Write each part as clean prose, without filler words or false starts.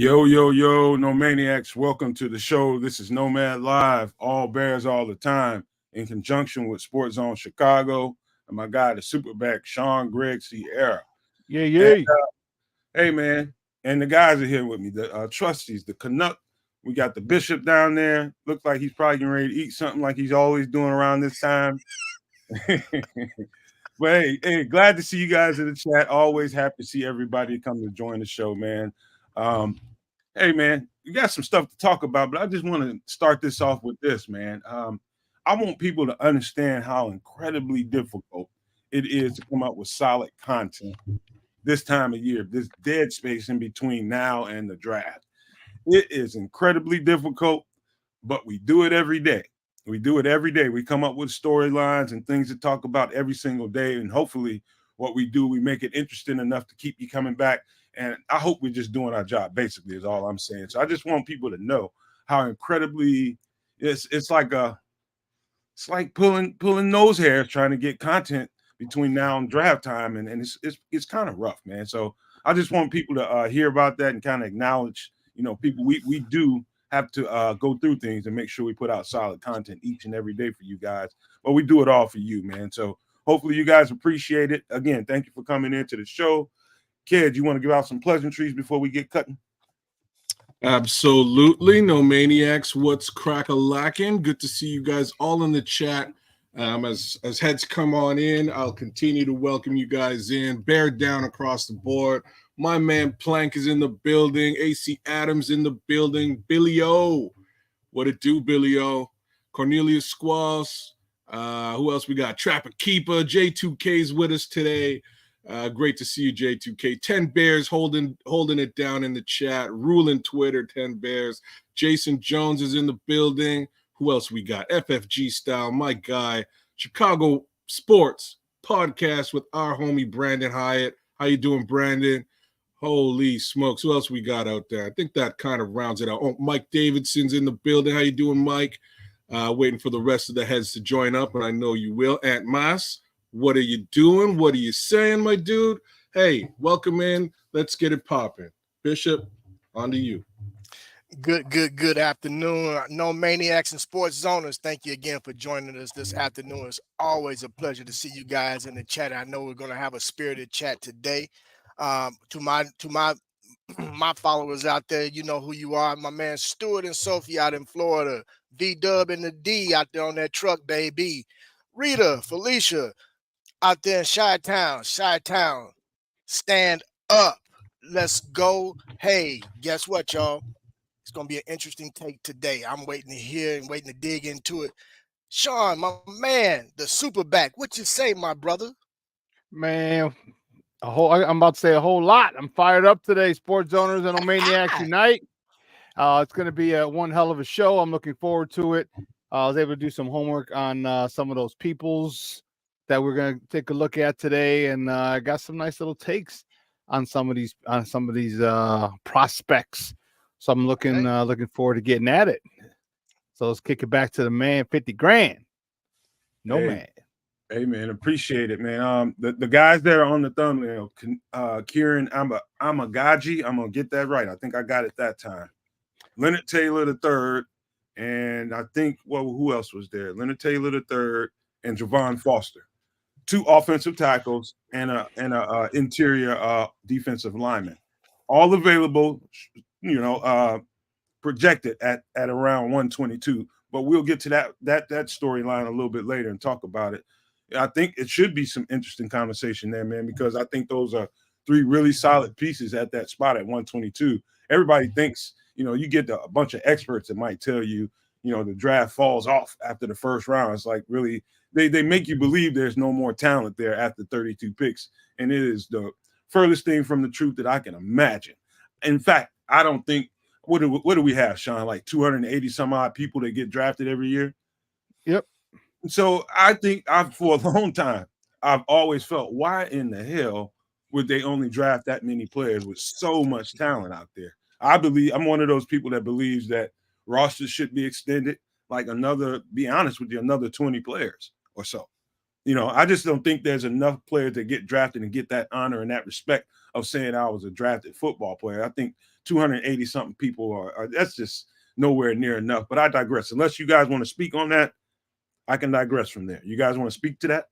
Yo, yo, yo, no maniacs. Welcome to the show. This is Nomad Live, all bears all the time, in conjunction with Sports Zone Chicago and my guy, the SuperBack, Shawn, Greg, Sierra. Yeah. And, hey, man, and the guys are here with me, the trustees, the Canuck. We got the Bishop down there. Looks like he's probably getting ready to eat something like he's always doing around this time. But hey, glad to see you guys in the chat. Always happy to see everybody come to join the show, man. Hey, man, you got some stuff to talk about, but I just want to start this off with this, man. I want people to understand how incredibly difficult it is to come up with solid content this time of year, this dead space in between now and the draft. It is incredibly difficult, but we do it every day. We do it every day. We come up with storylines and things to talk about every single day. And hopefully what we do, we make it interesting enough to keep you coming back. And I hope we're just doing our job, basically, is all I'm saying. So I just want people to know how incredibly it's like pulling nose hairs trying to get content between now and draft time. And it's kind of rough, man. So I just want people to hear about that and kind of acknowledge, people, we do have to go through things and make sure we put out solid content each and every day for you guys. But we do it all for you, man. So hopefully you guys appreciate it. Again, thank you for coming into the show. Kedz, you want to give out some pleasantries before we get cutting? Absolutely. No maniacs. What's crack-a-lackin'? Good to see you guys all in the chat. As heads come on in, I'll continue to welcome you guys in. Bear down across the board. My man Plank is in the building. AC Adams in the building. Billy O. What it do, Billy O? Cornelius Squalls. Who else we got? Trapper Keeper. J2K's with us today. Great to see you, J2K. 10 Bears holding it down in the chat. Ruling Twitter, 10 Bears. Jason Jones is in the building. Who else we got? FFG Style, my guy. Chicago Sports Podcast with our homie Brandon Hyatt. How you doing, Brandon? Holy smokes. Who else we got out there? I think that kind of rounds it out. Oh, Mike Davidson's in the building. How you doing, Mike? Waiting for the rest of the heads to join up, and I know you will. Aunt Mas, what are you doing? What are you saying, my dude? Hey, welcome in. Let's get it popping. Bishop, on to you. Good afternoon. No maniacs and sports zoners. Thank you again for joining us this afternoon. It's always a pleasure to see you guys in the chat. I know we're going to have a spirited chat today. To my followers out there, you know who you are. My man Stuart and Sophie out in Florida. V-Dub and the D out there on that truck, baby. Rita, Felicia out there in Chi-Town. Stand up. Let's go. Hey, guess what, y'all? It's going to be an interesting take today. I'm waiting to hear and waiting to dig into it. Shawn, my man, the SuperBack. What you say, my brother? Man, I'm about to say a whole lot. I'm fired up today. Sports owners and Maniacs Unite. It's going to be one hell of a show. I'm looking forward to it. I was able to do some homework on some of those peoples that we're going to take a look at today, and I got some nice little takes on some of these prospects. So I'm looking forward to getting at it. So let's kick it back to the man, 50 grand. Nomad. Hey, man, appreciate it, man. The guys that are on the thumbnail, Kieran Amagaji, I'm going to get that right. I think I got it that time. Leonard Taylor III, and I think, who else was there? Leonard Taylor III and Javon Foster. 2 offensive tackles and a interior defensive lineman. All available, projected at around 122. But we'll get to that storyline a little bit later and talk about it. I think it should be some interesting conversation there, man, because I think those are 3 really solid pieces at that spot at 122. Everybody thinks, you get a bunch of experts that might tell you, the draft falls off after the first round. It's like really they make you believe there's no more talent there after 32 picks. And it is the furthest thing from the truth that I can imagine. In fact, I don't think what do we have, Shawn? Like 280 some odd people that get drafted every year. Yep. So I think for a long time, I've always felt, why in the hell would they only draft that many players with so much talent out there? I'm one of those people that believes that rosters should be extended like another 20 players or so. I just don't think there's enough players that get drafted and get that honor and that respect of saying I was a drafted football player. I think 280 something people are that's just nowhere near enough. But I digress. Unless you guys want to speak on that, I can digress from there. You guys want to speak to that?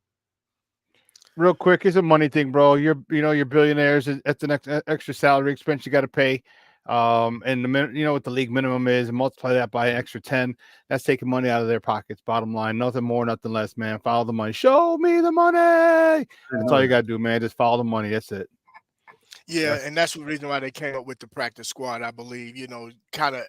Real quick, it's a money thing, bro. You're billionaires. That's an extra salary expense you got to pay. And what the league minimum is, and multiply that by an extra 10. That's taking money out of their pockets. Bottom line, nothing more, nothing less, man. Follow the money. Show me the money. That's all you got to do, man. Just follow the money. That's it. Yeah, and that's the reason why they came up with the practice squad, I believe. Kind of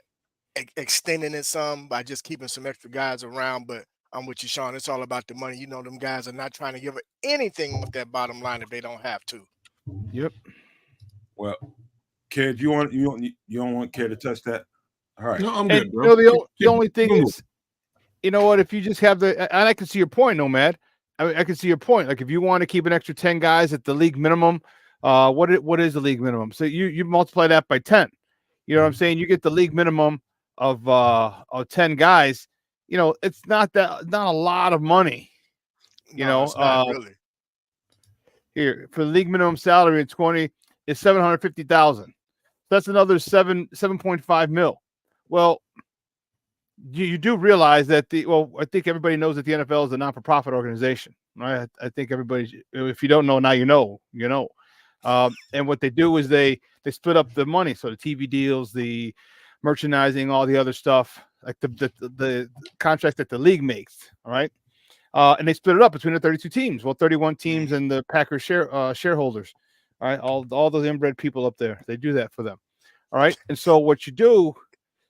extending it some by just keeping some extra guys around. But I'm with you, Shawn. It's all about the money. Them guys are not trying to give anything with that bottom line if they don't have to. Yep. Well, Kedz, you don't want Kedz to touch that? All right. No, I'm good, bro. The only thing is, you know what? If you just have and I can see your point, Nomad. I can see your point. Like if you want to keep an extra 10 guys at the league minimum, what is the league minimum? So you multiply that by 10. You know what I'm saying? You get the league minimum of 10 guys. It's not a lot of money. It's not really. Here for the league minimum salary in 20 is $750,000. That's another 7.5 mil. Well, you do realize that I think everybody knows that the NFL is a non-for-profit organization, right? I think everybody, if you don't know now, you know. And what they do is they split up the money. So the TV deals, the merchandising, all the other stuff, like the contract that the league makes. All right. And they split it up between the 32 teams. Well, 31 teams and the Packers shareholders. All right. All those inbred people up there, they do that for them. All right. And so what you do,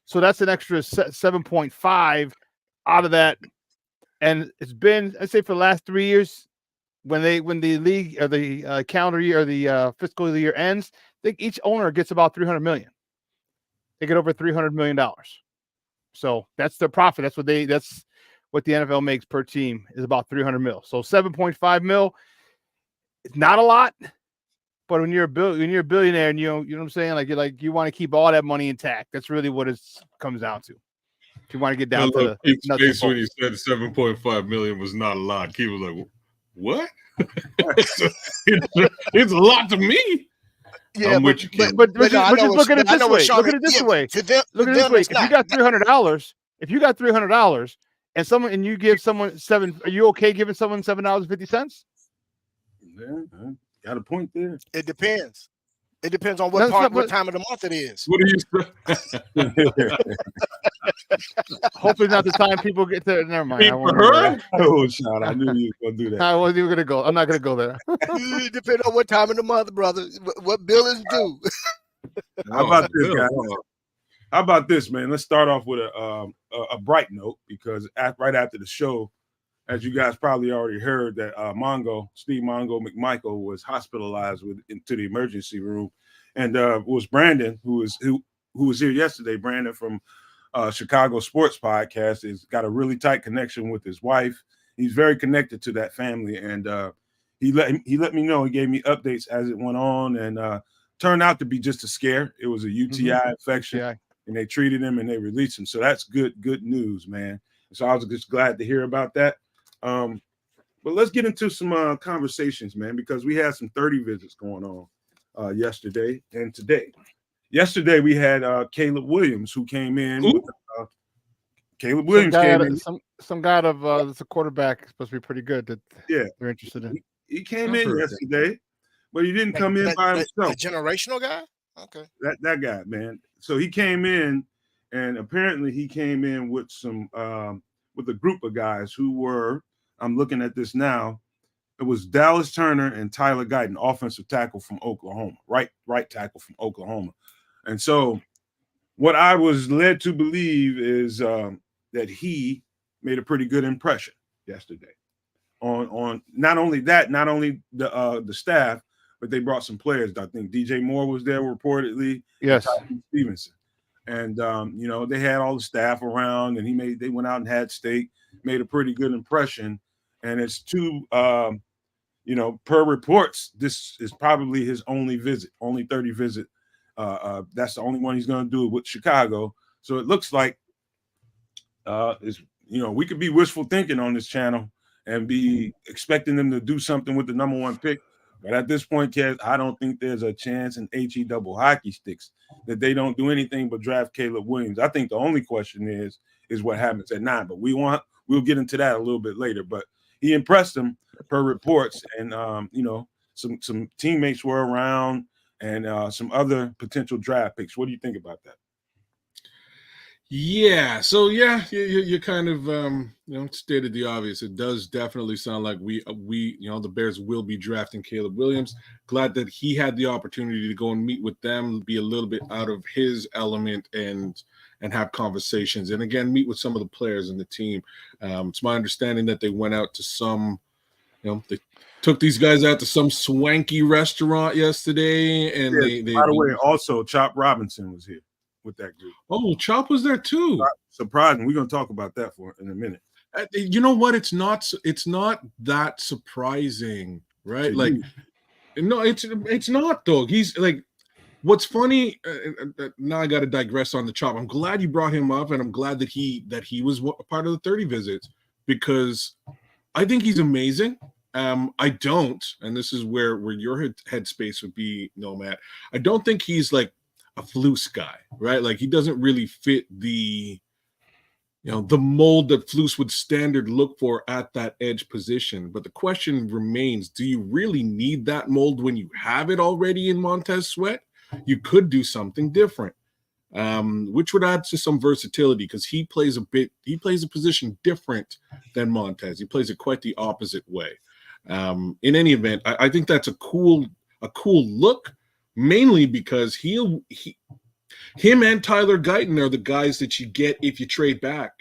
so that's an extra 7.5 out of that. And it's been, I'd say for the last 3 years, when the league or the calendar year or the fiscal year ends, I think each owner gets about $300 million. They get over $300 million. So that's their profit. That's what the NFL makes per team is about 300 mil. So 7.5 mil, it's not a lot, but when you're a billionaire and you know what I'm saying, you want to keep all that money intact. That's really what it comes down to. If you want to get down to the space when he said 7.5 million was not a lot, he was like, "What? it's a lot to me." Yeah, but just look at it this way. Look at it this way. Look at it this way. If you got $300, and you give someone $7, are you okay giving someone $7.50? Yeah, got a point there. It depends. It depends on what time of the month it is. What do you say? Hopefully not the time people get there. Never mind. Oh, Shawn, I knew you were going to do that. I wasn't even going to go. I'm not going to go there. It depends on what time of the month, brother. What bill is due. How about this, guys? How about this, man? Let's start off with a bright note because right after the show, as you guys probably already heard, that Steve Mongo McMichael was hospitalized into the emergency room, and it was Brandon who was here yesterday. Brandon from Chicago Sports Podcast has got a really tight connection with his wife. He's very connected to that family, and he let me know. He gave me updates as it went on, and turned out to be just a scare. It was a UTI infection, and they treated him and they released him. So that's good news, man. So I was just glad to hear about that. But let's get into some conversations, man, because we had some 30 visits going on yesterday and today. Yesterday we had Caleb Williams who came in. Caleb Williams came in. Some guy that's a quarterback supposed to be pretty good. They're interested in. He came in yesterday, but he didn't come in by himself. The generational guy? Okay. That guy, man. So he came in, and apparently he came in with some with a group of guys who were. I'm looking at this now. It was Dallas Turner and Tyler Guyton, offensive tackle from Oklahoma, right tackle from Oklahoma. And so what I was led to believe is that he made a pretty good impression yesterday on not only the staff, but they brought some players. I think djmoore was there reportedly. Yes. Stevenson. And, they had all the staff around, and they went out and had steak, made a pretty good impression. And it's per reports, this is probably his only 30 visit. That's the only one he's going to do with Chicago. So it looks like, we could be wishful thinking on this channel and be expecting them to do something with the number one pick. But at this point, Kedz, I don't think there's a chance in HE double hockey sticks that they don't do anything but draft Caleb Williams. I think the only question is what happens at 9. But we'll get into that a little bit later. But he impressed them per reports, and some teammates were around, and some other potential draft picks. What do you think about that? Yeah, so you kind of stated the obvious. It does definitely sound like we the Bears will be drafting Caleb Williams. Glad that he had the opportunity to go and meet with them, be a little bit out of his element and have conversations, and again meet with some of the players in the team. It's my understanding that they went out to some, they took these guys out to some swanky restaurant yesterday, and by the way, also Chop Robinson was here with that group. Oh, Chop was there too. Surprising. We're going to talk about that in a minute. You know what? It's not that surprising, right? Like, no, it's not though. He's like, what's funny. Now I got to digress on the Chop. I'm glad you brought him up, and I'm glad that he was a part of the 30 visits, because I think he's amazing. I don't, and this is where your headspace would be, Nomad. I don't think he's like a Flus guy, right? Like, he doesn't really fit the mold that Flus would standard look for at that edge position. But the question remains, do you really need that mold when you have it already in Montez Sweat? You could do something different, which would add to some versatility, because he plays a position different than Montez. He plays it quite the opposite way. In any event, I think that's a cool look, mainly because him and Tyler Guyton are the guys that you get if you trade back.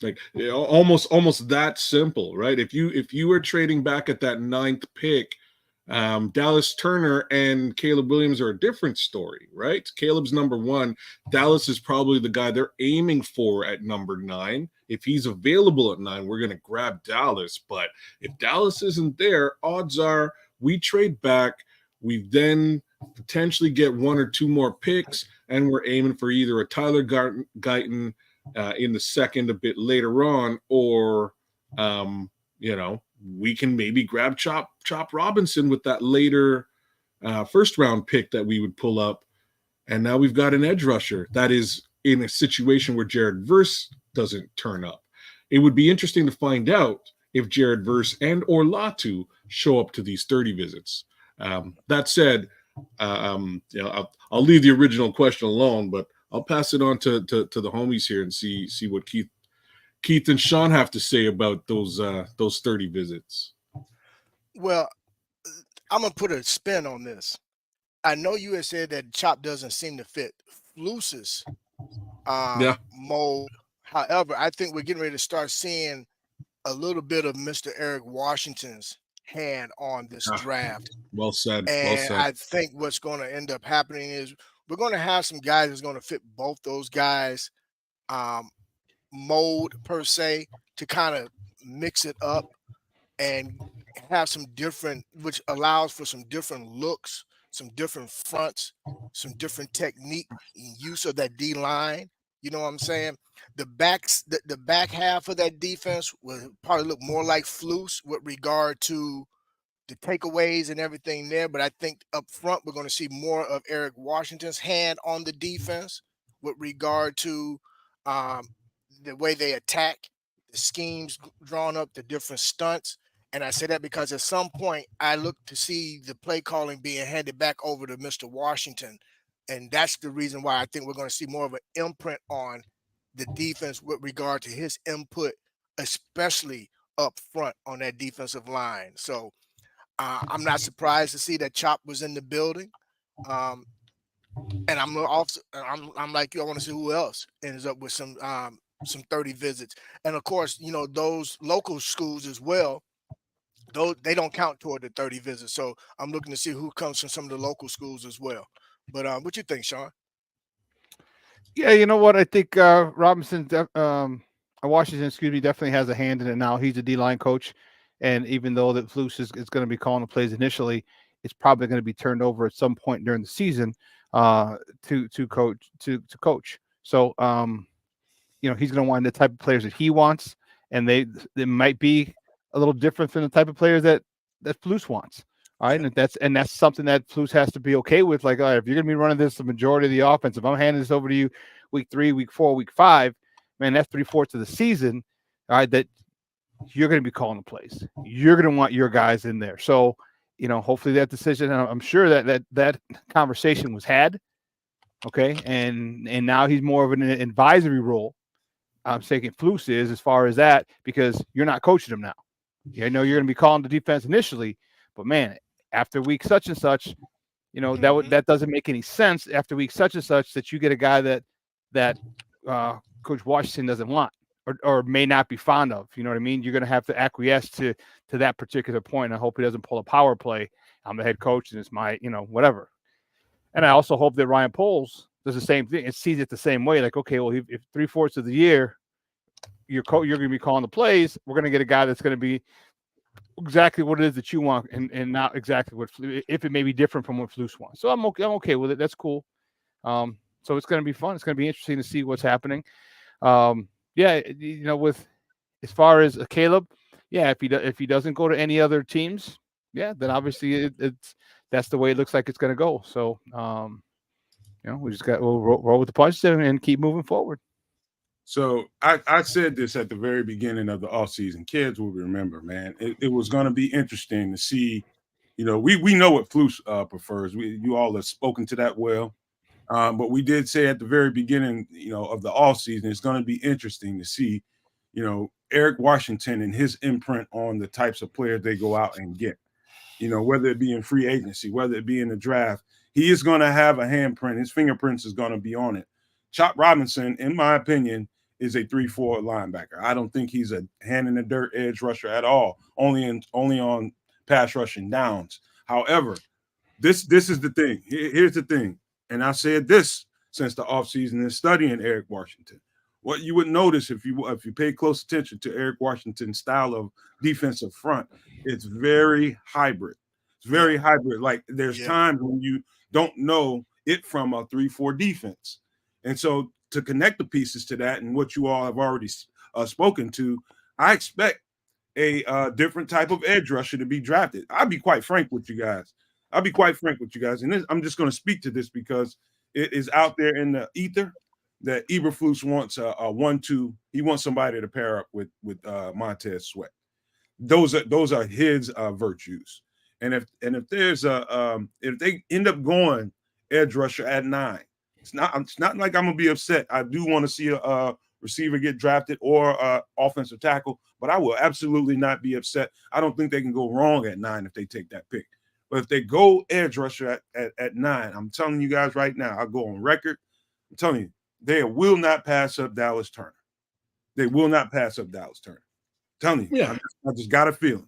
Like, almost that simple, right? If you were trading back at that 9th pick, Dallas Turner and Caleb Williams are a different story, right? Caleb's number 1. Dallas is probably the guy they're aiming for at number 9. If he's available at 9, we're going to grab Dallas. But if Dallas isn't there, odds are we trade back. We then potentially get 1 or 2 more picks, and we're aiming for either a Tyler Guyton in the 2nd a bit later on, or we can maybe grab Chop Robinson with that later 1st round pick that we would pull up, and now we've got an edge rusher that is in a situation where Jared Verse doesn't turn up. It would be interesting to find out if Jared Verse and or Latu show up to these 30 visits. That said, I'll leave the original question alone, but I'll pass it on to the homies here and see what Keith and Shawn have to say about those 30 visits. Well, I'm gonna put a spin on this. I know you had said that Chop doesn't seem to fit Flus's mold. However, I think we're getting ready to start seeing a little bit of Mr. Eric Washington's hand on this draft. Well said. And I think what's going to end up happening is we're going to have some guys that's going to fit both those guys' mold, per se, to kind of mix it up and have some different, which allows for some different looks, some different fronts, some different technique and use of that D line. You know what I'm saying? The back half of that defense will probably look more like Flus with regard to the takeaways and everything there. But I think up front, we're going to see more of Eric Washington's hand on the defense with regard to the way they attack, the schemes drawn up, the different stunts. And I say that because at some point I look to see the play calling being handed back over to Mr. Washington. And that's the reason why I think we're going to see more of an imprint on the defense with regard to his input, especially up front on that defensive line. So I'm not surprised to see that Chop was in the building. And I'm like you, I want to see who else ends up with some 30 visits. And of course, those local schools as well, though they don't count toward the 30 visits. So I'm looking to see who comes from some of the local schools as well. But what you think, Shawn? Yeah, you know what? I think Washington, definitely has a hand in it now. He's a D-line coach. And even though that Flus is going to be calling the plays initially, it's probably going to be turned over at some point during the season to coach. So, he's going to want the type of players that he wants. And they might be a little different from the type of players that Flus wants. All right, and that's something that Flus has to be okay with. Like, all right, if you're gonna be running this the majority of the offense, if I'm handing this over to you week 3, week 4, week 5, man, that's 3/4 of the season. All right, that you're gonna be calling the plays. You're gonna want your guys in there. So, hopefully that decision. And I'm sure that conversation was had. Okay, and now he's more of an advisory role. I'm thinking Flus is as far as that, because you're not coaching him now. You're going to be calling the defense initially, but man, after week such and such, that doesn't make any sense. After week such and such, that you get a guy that Coach Washington doesn't want or may not be fond of. You know what I mean? You're going to have to acquiesce to that particular point. I hope he doesn't pull a power play. I'm the head coach, and it's my whatever. And I also hope that ryanpoles does the same thing and sees it the same way. Like, okay, well, if 3/4 of the year you're going to be calling the plays, we're going to get a guy that's going to be exactly what it is that you want, and not exactly what, if it may be different from what Flus wants. So I'm okay with it. That's cool. So it's going to be fun. It's going to be interesting to see what's happening. With as far as Caleb, if he doesn't go to any other teams, then obviously that's the way it looks like it's going to go. So, we'll roll with the punches and keep moving forward. So I said this at the very beginning of the offseason. Kids will remember, man. It was going to be interesting to see. We know what Flus prefers. You all have spoken to that well. But we did say at the very beginning, of the offseason, it's going to be interesting to see, Eric Washington and his imprint on the types of players they go out and get. Whether it be in free agency, whether it be in the draft, he is going to have a handprint. His fingerprints is going to be on it. Chop Robinson, in my opinion, is a 3-4 linebacker. I don't think he's a hand in the dirt edge rusher at all. Only on pass rushing downs. However, this is the thing. Here's the thing, and I said this since the offseason and studying Eric Washington. What you would notice if you pay close attention to Eric Washington's style of defensive front, it's very hybrid. It's very hybrid. Like there's times when you don't know it from a 3-4 defense. And so to connect the pieces to that and what you all have already spoken to, I expect a different type of edge rusher to be drafted. I'll be quite frank with you guys. And I'm just going to speak to this because it is out there in the ether that Eberflus wants a 1-2. He wants somebody to pair up with Montez Sweat. Those are his virtues. And if they end up going edge rusher at 9, it's not like I'm gonna be upset. I do want to see a receiver get drafted or offensive tackle, but I will absolutely not be upset. I don't think they can go wrong at 9 if they take that pick. But if they go edge rusher at 9, I'm telling you guys right now, I'll go on record. I'm telling you, they will not pass up Dallas Turner. They will not pass up Dallas Turner. I'm telling you, I just got a feeling.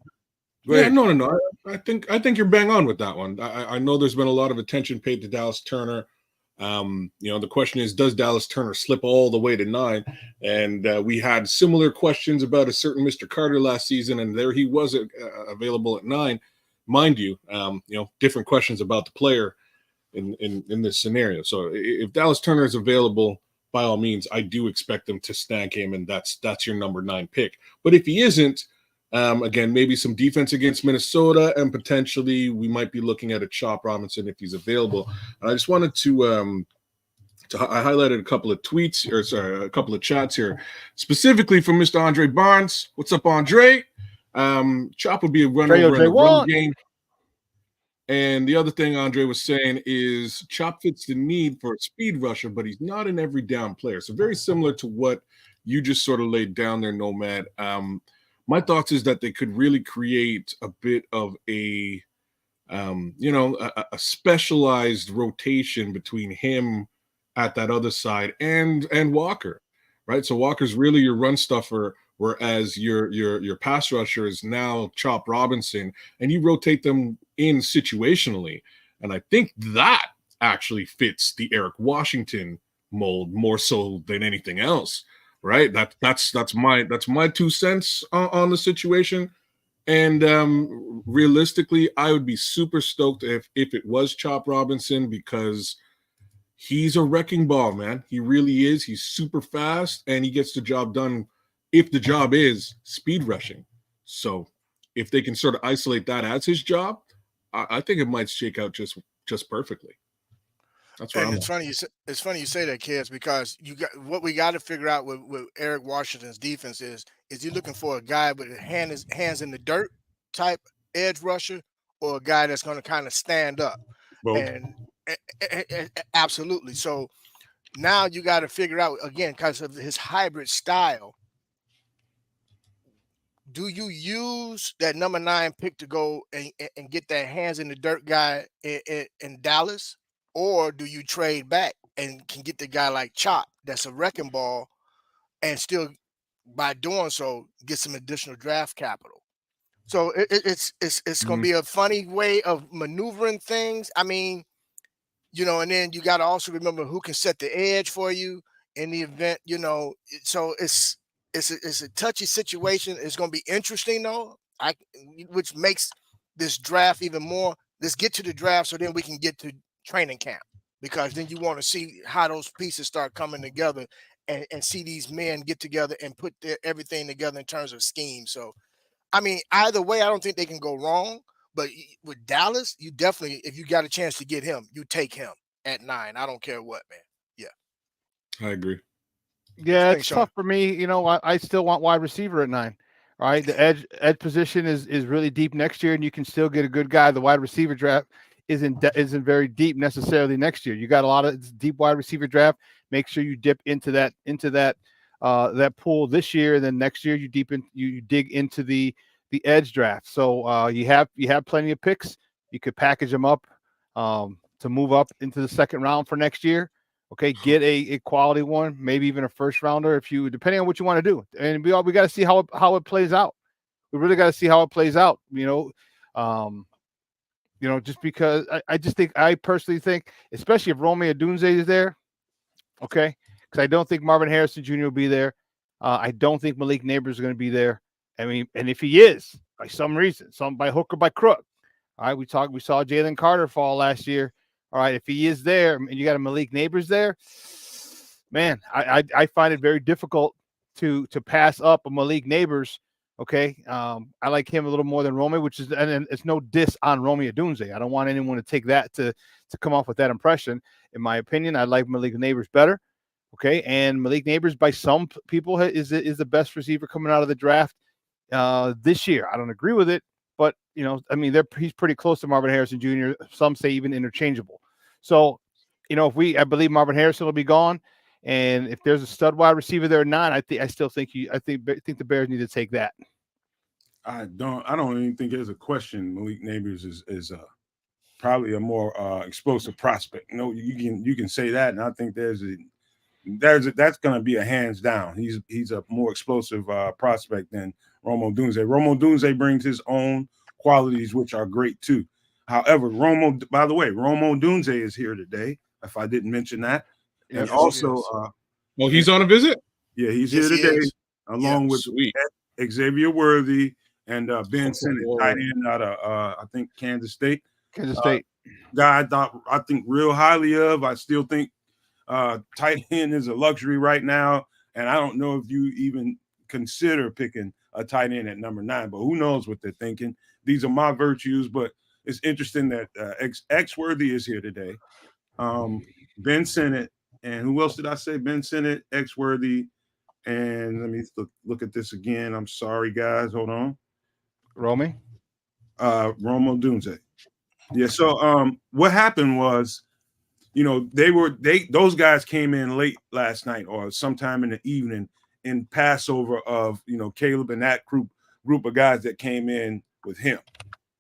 No. I think you're bang on with that one. I know there's been a lot of attention paid to Dallas Turner. The question is, does Dallas Turner slip all the way to 9? And we had similar questions about a certain Mr. Carter last season, and there he was available at 9. Mind you, different questions about the player in this scenario. So if Dallas Turner is available, by all means, I do expect them to snag him, and that's your number 9 pick. But if he isn't, again, maybe some defense against Minnesota, and potentially we might be looking at a Chop Robinson if he's available. And I just wanted to I highlighted a couple of tweets, a couple of chats here, specifically from Mr. Andre Barnes. What's up, Andre? Chop would be a run over in the run game. And the other thing Andre was saying is Chop fits the need for a speed rusher, but he's not an every down player. So very similar to what you just sort of laid down there, Nomad. My thoughts is that they could really create a bit of a specialized rotation between him at that other side and Walker, right? So Walker's really your run stuffer, whereas your pass rusher is now Chop Robinson, and you rotate them in situationally. And I think that actually fits the Eric Washington mold more so than anything else, right? That's my 2 cents on the situation. And realistically, I would be super stoked if it was Chop Robinson, because he's a wrecking ball, man. He really is. He's super fast, and he gets the job done if the job is speed rushing. So if they can sort of isolate that as his job, I think it might shake out just perfectly. That's what And I'm it's funny you say that, Kedz, because what we got to figure out with Eric Washington's defense is he looking for a guy with hands in the dirt type edge rusher, or a guy that's going to kind of stand up? Both. And absolutely. So now you got to figure out, again, because of his hybrid style, do you use that number 9 pick to go and get that hands in the dirt guy in Dallas? Or do you trade back and can get the guy like Chop that's a wrecking ball, and still, by doing so, get some additional draft capital? So it's going to be a funny way of maneuvering things. I mean, and then you got to also remember who can set the edge for you in the event, So it's a touchy situation. It's going to be interesting though, which makes this draft even more. Let's get to the draft so then we can get to training camp, because then you want to see how those pieces start coming together and see these men get together and put everything together in terms of scheme. So, I mean, either way, I don't think they can go wrong. But with Dallas, you definitely, if you got a chance to get him, you take him at 9. I don't care what, man. Yeah, I agree. Yeah, it's tough for me. I still want wide receiver at 9. All right, the edge position is really deep next year, and you can still get a good guy. The wide receiver draft isn't very deep necessarily next year. You got a lot of deep wide receiver draft. Make sure you dip into that pool this year, and then next year you dig into the edge draft. So you have plenty of picks. You could package them up to move up into the second round for next year. Okay, get a quality one, maybe even a first rounder depending on what you want to do. And we got to see how it plays out. We really got to see how it plays out. Just because I personally think, especially if Rome Odunze is there, okay, because I don't think Marvin Harrison Jr. will be there. I don't think Maliknabors is going to be there. I mean, and if he is, by some reason, by hook or by crook, all right, we saw Jalen Carter fall last year. All right, if he is there and you got a Maliknabors there, man, I find it very difficult to pass up a Maliknabors. Okay, I like him a little more than Rome, and it's no diss on Rome Odunze. I don't want anyone to take that to come off with that impression. In my opinion, I like Maliknabors better. Okay, and Maliknabors, by some people, is the best receiver coming out of the draft this year. I don't agree with it, but he's pretty close to Marvin Harrison Jr. Some say even interchangeable. So, I believe Marvin Harrison will be gone. And if there's a stud wide receiver there or not, I think the Bears need to take that. I don't even think there's a question. Maliknabors is probably a more explosive prospect. You can say that, and I think that's going to be a hands down. He's a more explosive prospect than Rome Odunze. Rome Odunze brings his own qualities, which are great too. However, by the way, Rome Odunze is here today. If I didn't mention that. And also, he's on a visit. Yeah, he's here today, along with Xavier Worthy and Ben Sinnott, tight end out of I think Kansas State. Guy I think real highly of. I still think tight end is a luxury right now, and I don't know if you even consider picking a tight end at number 9. But who knows what they're thinking? These are my virtues, but it's interesting that X Worthy is here today. Ben Sinnott. And who else did I say? Ben Sinnott, X Worthy, and let me look at this again. I'm sorry, guys. Hold on. Rome Odunze. Yeah. So what happened was, those guys came in late last night or sometime in the evening in Passover of Caleb and that group of guys that came in with him,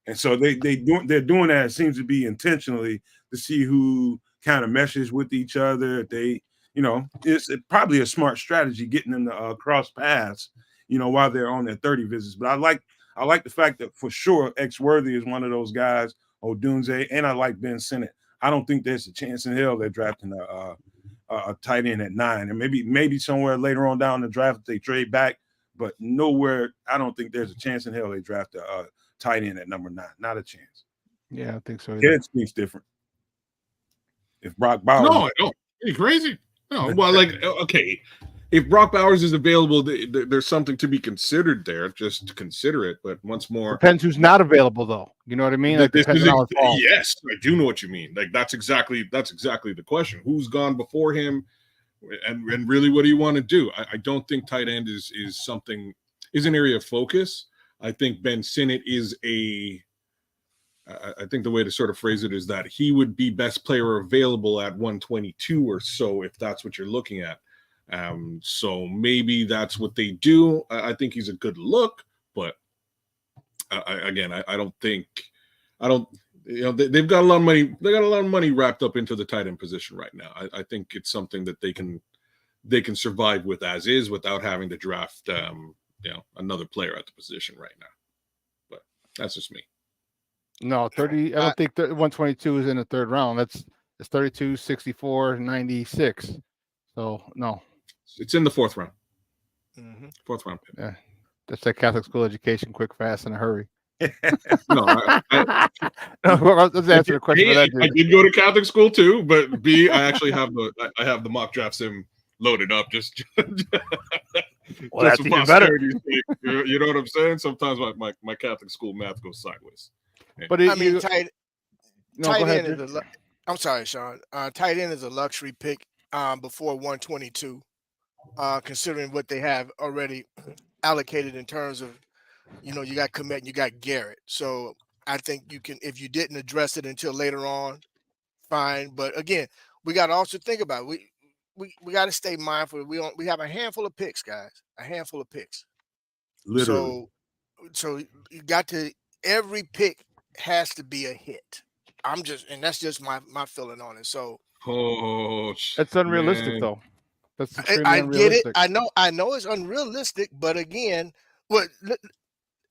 and so they're doing that. It seems to be intentionally to see who kind of meshes with each other. It's probably a smart strategy getting them to cross paths, while they're on their 30 visits. But I like the fact that for sure X Worthy is one of those guys, Odunze, and I like Ben Sinnott. I don't think there's a chance in hell they're drafting a tight end at 9, and maybe somewhere later on down the draft they trade back, but nowhere. I don't think there's a chance in hell they draft a tight end at number 9. Not a chance. Yeah, I think so. Kedz thinks different. If Brock Bowers, no, are you crazy? No, well, okay. if Brock Bowers is available, there's something to be considered there. Just consider it. But once more, depends who's not available, though. You know what I mean? Like, depends on how it falls. Yes, I do know what you mean. Like that's exactly the question. Who's gone before him, and really, what do you want to do? I don't think tight end is an area of focus. I think Ben Sinnott is I think the way to sort of phrase it is that he would be best player available at 122 or so, if that's what you're looking at. So maybe that's what they do. I think he's a good look, but I don't think they've got a lot of money. They got a lot of money wrapped up into the tight end position right now. I think it's something that they can survive with as is without having to draft another player at the position right now. But that's just me. No, 30. I don't think 122 is in the third round. It's 32, 64, 96. So no. It's in the fourth round. Mm-hmm. Fourth round. Yeah, that's that Catholic school education, quick, fast, in a hurry. No, let's answer the question. I did go to Catholic school too, but B, I actually have the mock draft sim loaded up. Just well, that's even better. You know what I'm saying? Sometimes my Catholic school math goes sideways. But tight end is I'm sorry, Shawn. Tight end is a luxury pick before 122, considering what they have already allocated in terms of, you got Komet and you got Garrett. So I think you can, if you didn't address it until later on, fine. But again, we got to also think about it. We got to stay mindful. We have a handful of picks, guys. A handful of picks. Literally. So you got to, every pick has to be a hit. And that's just my feeling on it. So that's unrealistic, though. That's I get it. I know it's unrealistic, but again, what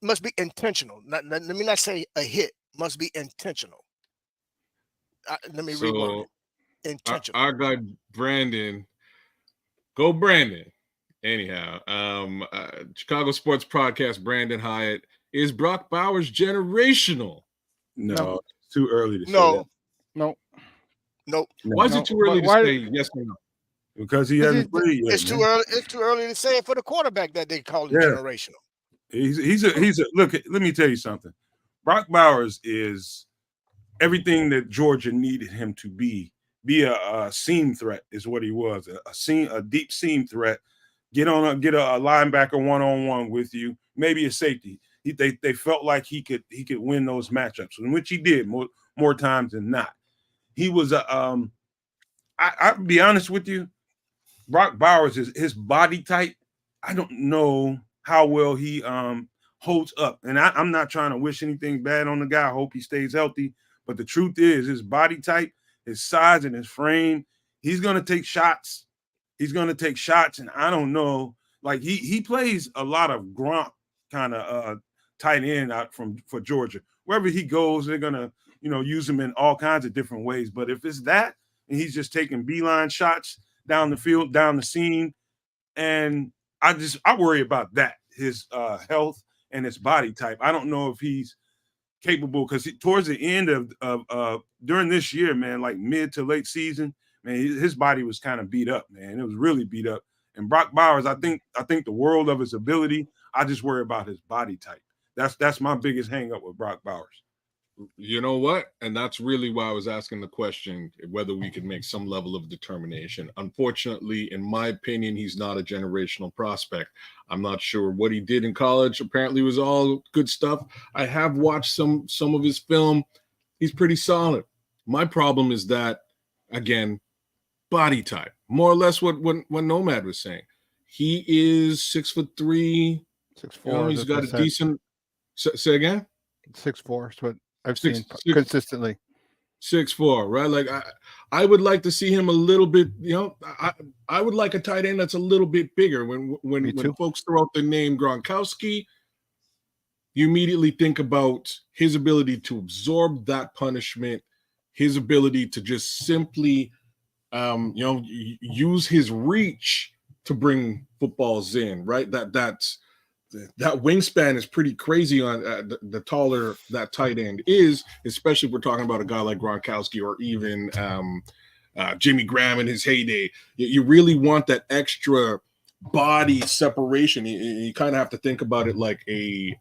must be intentional. Let me not say a hit. Must be intentional. Let me reword it. Intentional. Our guy Brandon, go Brandon. Anyhow, Chicago Sports Podcast, Brandon Hyatt. Is Brock Bowers generational? No, it's too early to say that. No. Why is it too early to say yes or no? Because he hasn't played yet. It's too early. It's too early to say it for the quarterback that they call it generational. He's a look. Let me tell you something. Brock Bowers is everything that Georgia needed him to be. Be a seam threat is what he was. A deep seam threat. Get a linebacker one-on-one with you. Maybe a safety. They felt like he could win those matchups, in which he did more times than not. He was I'll be honest with you, Brock Bowers is his body type. I don't know how well he holds up, and I'm not trying to wish anything bad on the guy. I hope he stays healthy. But the truth is, his body type, his size, and his frame, he's gonna take shots. And I don't know. Like he plays a lot of Gronk kind of tight end out for Georgia. Wherever he goes, they're gonna use him in all kinds of different ways. But if it's that, and he's just taking beeline shots down the field, down the seam, and I worry about that, his health and his body type. I don't know if he's capable, because towards the end of during this year, man, like mid to late season, man, his body was kind of beat up, man. It was really beat up. And Brock Bowers, I think the world of his ability. I just worry about his body type. That's my biggest hang up with Brock Bowers. You know what? And that's really why I was asking the question, whether we could make some level of determination. Unfortunately, in my opinion, he's not a generational prospect. I'm not sure what he did in college. Apparently it was all good stuff. I have watched some of his film. He's pretty solid. My problem is that, again, body type. More or less what Nomad was saying. He is 6'3", 6'4". He's got a decent. Say again. 6'4" is what I've seen consistently. 6'4", right? Like I would like to see him a little bit. I would like a tight end that's a little bit bigger. When folks throw out the name Gronkowski, you immediately think about his ability to absorb that punishment, his ability to just simply, use his reach to bring footballs in, right? That wingspan is pretty crazy on the taller that tight end is, especially if we're talking about a guy like Gronkowski or even Jimmy Graham in his heyday. You really want that extra body separation. You kind of have to think about it like a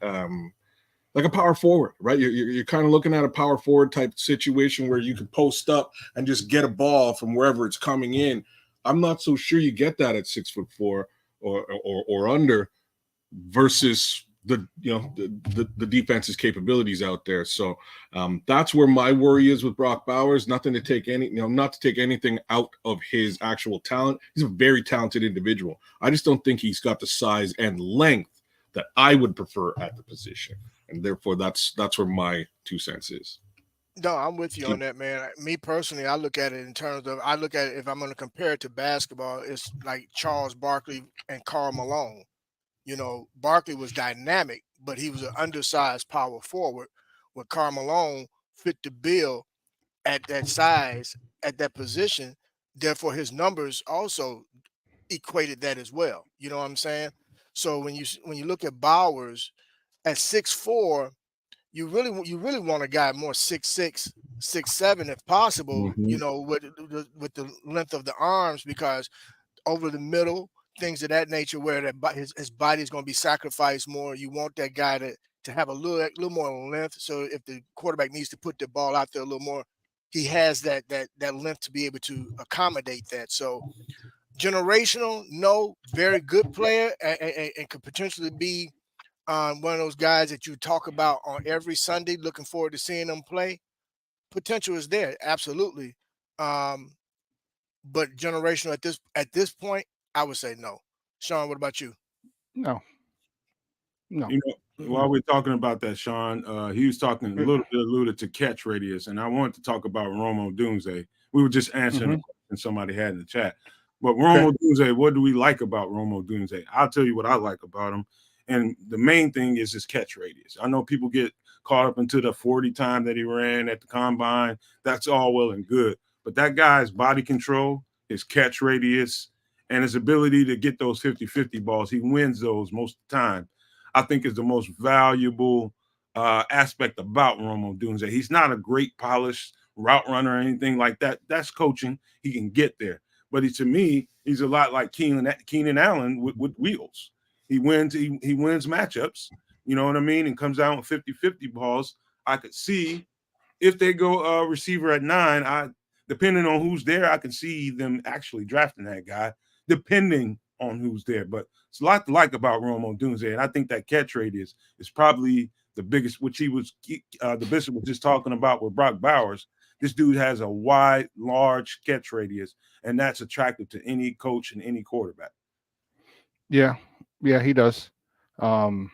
power forward, right? You're kind of looking at a power forward type situation where you can post up and just get a ball from wherever it's coming in. I'm not so sure you get that at 6'4" or under versus the defense's capabilities out there. So that's where my worry is with Brock Bowers. Not to take anything out of his actual talent. He's a very talented individual. I just don't think he's got the size and length that I would prefer at the position. And therefore that's where my 2 cents is. No, I'm with you on that, man. Me personally, I look at it in terms of, if I'm going to compare it to basketball, it's like Charles Barkley and Karl Malone. Barkley was dynamic, but he was an undersized power forward, where Karl Malone fit the bill at that size, at that position. Therefore, his numbers also equated that as well. You know what I'm saying? So when you look at Bowers at 6'4", you really want a guy more 6'6", 6'7" if possible. Mm-hmm. With the length of the arms, because over the middle, things of that nature, where his body is going to be sacrificed more. You want that guy to have a little more length. So if the quarterback needs to put the ball out there a little more, he has that length to be able to accommodate that. So generational, no, very good player, and could potentially be one of those guys that you talk about on every Sunday. Looking forward to seeing them play. Potential is there, absolutely. But generational at this point, I would say no. Shawn, what about you? No. While we're talking about that, Shawn, he was talking a little bit alluded to catch radius, and I wanted to talk about Romo Doomsday. We were just answering a question somebody had in the chat. But Romo Doomsday, what do we like about Romo Doomsday? I'll tell you what I like about him. And the main thing is his catch radius. I know people get caught up into the 40 time that he ran at the combine. That's all well and good. But that guy's body control, his catch radius, and his ability to get those 50-50 balls, he wins those most of the time, I think is the most valuable aspect about Romo Doomsday. He's not a great polished route runner or anything like that. That's coaching. He can get there. But to me, he's a lot like Keenan Allen with wheels. He wins matchups, you know what I mean, and comes down with 50-50 balls. I could see if they go receiver at 9, depending on who's there, I can see them actually drafting that guy, depending on who's there. But it's a lot to like about Romo Doomsday, and I think that catch radius is probably the biggest, which the Bishop was just talking about with Brock Bowers. This dude has a wide, large catch radius, and that's attractive to any coach and any quarterback. Yeah, he does. I'm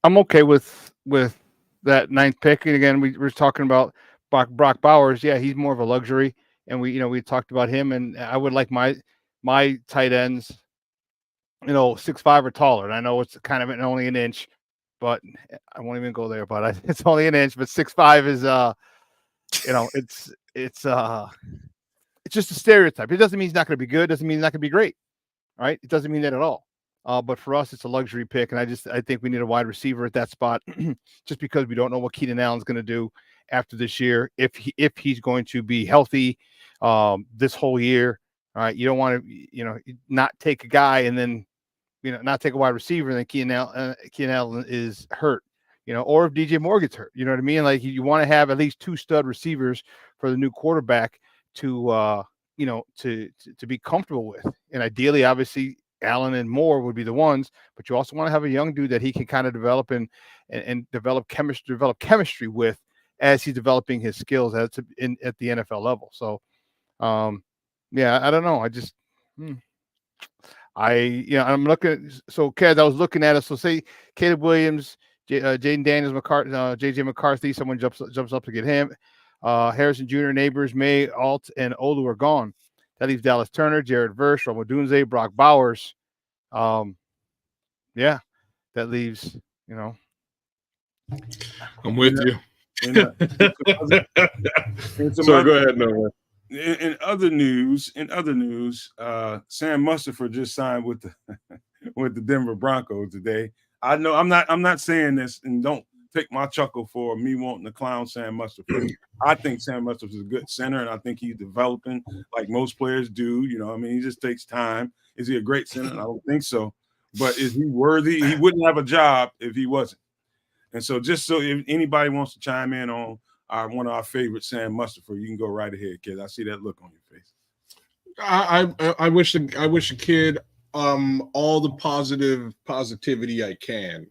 okay with that 9th pick. And again, we were talking about Brock Bowers. Yeah, he's more of a luxury, and we talked about him. And I would like my tight ends, 6'5" or taller. And I know it's kind of only an inch, but I won't even go there. But it's only an inch. But 6'5" is it's just a stereotype. It doesn't mean he's not going to be good. It doesn't mean he's not going to be great. Right? It doesn't mean that at all. But for us, it's a luxury pick, and I think we need a wide receiver at that spot, just because we don't know what Keenan Allen's going to do after this year. If he's going to be healthy this whole year, all right. You don't want to not take a guy and then not take a wide receiver and then Keenan Allen is hurt, or if DJ Moore gets hurt. You know what I mean? Like, you want to have at least 2 stud receivers for the new quarterback to be comfortable with. And ideally, obviously, Allen and Moore would be the ones, but you also want to have a young dude that he can kind of develop and develop chemistry with as he's developing his skills at the NFL level. So, I don't know. I'm looking. So, Kedz, I was looking at it. So, say Caleb Williams, Jaden Daniels, JJ McCarthy. Someone jumps up to get him. Harrison Jr., Neighbors, May, Alt, and Olu are gone. That leaves Dallas Turner, Jared Verse, Romo Doomsday, Brock Bowers. That leaves, I'm with you. So go ahead, Noah. In other news, Sam Mustipher just signed with the Denver Broncos today. I know I'm not saying this, and don't take my chuckle for me wanting to clown Sam Mustipher. I think Sam Mustipher is a good center, and I think he's developing like most players do. You know, I mean, he just takes time. Is he a great center? I don't think so. But is he worthy? He wouldn't have a job if he wasn't. And so just so if anybody wants to chime in on one of our favorite Sam Mustipher, you can go right ahead, kid. I see that look on your face. I wish the kid all the positivity I can.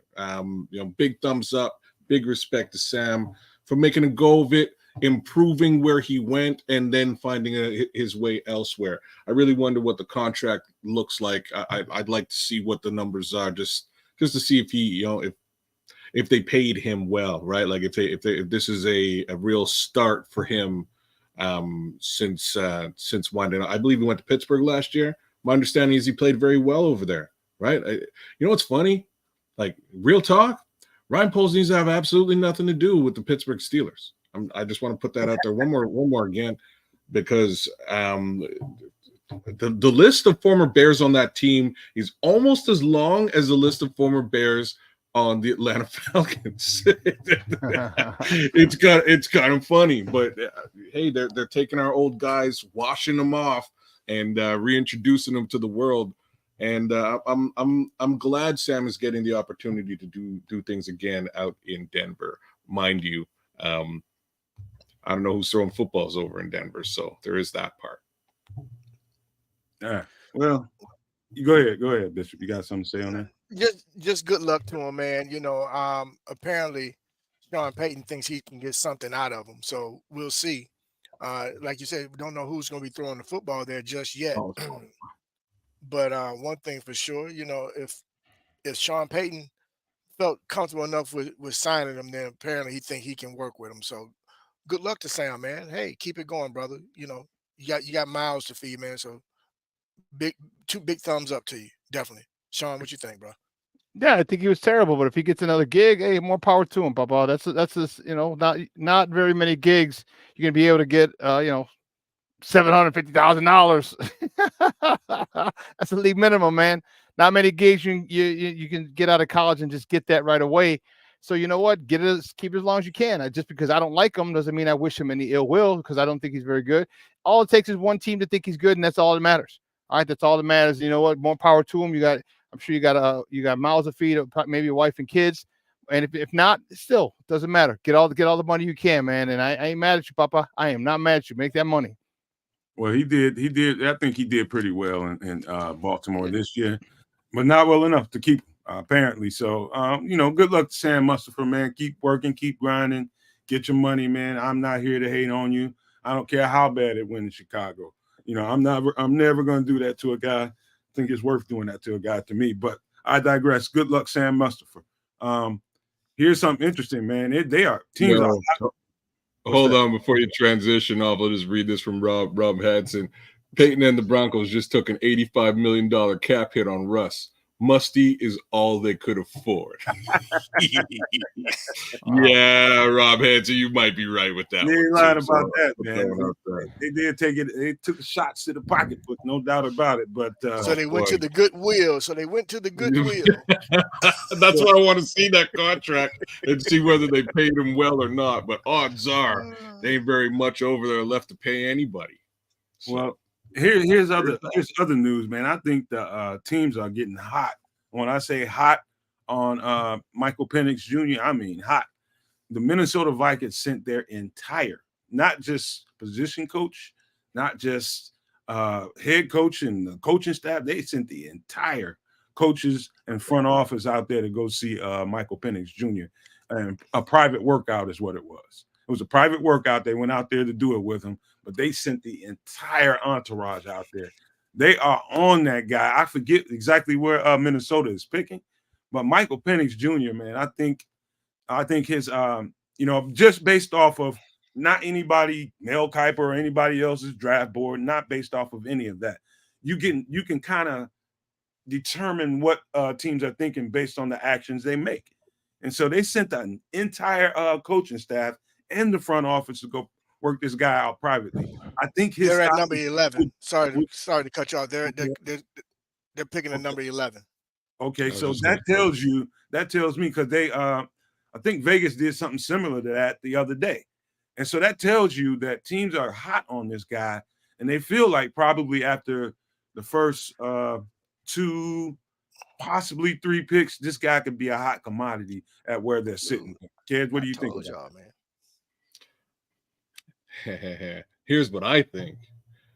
Big thumbs up, big respect to Sam for making a go of it, improving where he went, and then finding his way elsewhere. I really wonder what the contract looks like. I'd like to see what the numbers are, just to see if he, if they paid him well, right? Like if this is a real start for him since winding up. I believe he went to Pittsburgh last year. My understanding is he played very well over there, right? You know what's funny? Like, real talk, ryanpoles needs to have absolutely nothing to do with the Pittsburgh Steelers. I just want to put that out there one more again, because the list of former Bears on that team is almost as long as the list of former Bears on the Atlanta Falcons. It's kind of funny, but hey, they're taking our old guys, washing them off, and reintroducing them to the world. And I'm glad Sam is getting the opportunity to do things again out in Denver. Mind you, I don't know who's throwing footballs over in Denver, so there is that part. All right. Well, you go ahead, Bishop. You got something to say on that? Just good luck to him, man. Apparently Sean Payton thinks he can get something out of him, so we'll see. Like you said, we don't know who's going to be throwing the football there just yet. But one thing for sure, if Sean Payton felt comfortable enough with signing him, then apparently he think he can work with him. So good luck to Sam, man. Hey, keep it going, brother. You got miles to feed, man. So two big thumbs up to you, definitely. Shawn, what you think, bro? Yeah, I think he was terrible, but if he gets another gig, hey, more power to him, Papa. That's just, not very many gigs you're gonna be able to get, $750,000. That's a league minimum, man. Not many gigs you can get out of college and just get that right away. So you know what? Keep it as long as you can. Just because I don't like him doesn't mean I wish him any ill will, because I don't think he's very good. All it takes is one team to think he's good, and that's all that matters. All right, that's all that matters. You know what? More power to him. I'm sure you got miles to feed, maybe a wife and kids. And if not, still doesn't matter. Get all the money you can, man. And I ain't mad at you, Papa. I am not mad at you. Make that money. Well, he did. I think he did pretty well in Baltimore this year, but not well enough to keep him, apparently. So, good luck to Sam Mustipher, man. Keep working, keep grinding, get your money, man. I'm not here to hate on you. I don't care how bad it went in Chicago. I'm never going to do that to a guy. I think it's worth doing that to a guy, to me. But I digress. Good luck, Sam Mustipher. Here's something interesting, man. They are teams. Hold on before you transition off. I'll just read this from Rob Hadson. Peyton and the Broncos just took an $85 million cap hit on Russ. Musty is all they could afford. Yeah, Rob Hadson, you might be right with that. They ain't lying about that, man. They did take it. They took shots to the pocketbook, no doubt about it. But so they went to the goodwill. That's why I want to see that contract and see whether they paid him well or not. But odds are they ain't very much over there left to pay anybody. So, well, here's other news, man. I think the teams are getting hot. When I say hot on Michael Penix Jr., I mean hot. The Minnesota Vikings sent their entire, not just position coach, not just head coach and the coaching staff. They sent the entire coaches and front office out there to go see Michael Penix Jr. And a private workout is what it was. It was a private workout. They went out there to do it with him, but they sent the entire entourage out there. They are on that guy. I forget exactly where Minnesota is picking, but Michael Penix Jr., man, I think his, just based off of not anybody, Mel Kiper or anybody else's draft board, not based off of any of that. You can kind of determine what teams are thinking based on the actions they make. And so they sent an entire coaching staff and the front office to go work this guy out privately. I think they're at number 11. Sorry to cut you off. They're picking at number 11. Okay, so that tells me, because they I think Vegas did something similar to that the other day. And so that tells you that teams are hot on this guy, and they feel like probably after the first 2, possibly 3 picks, this guy could be a hot commodity at where they're sitting. Kedz, what do you think of y'all, man? Here's what I think.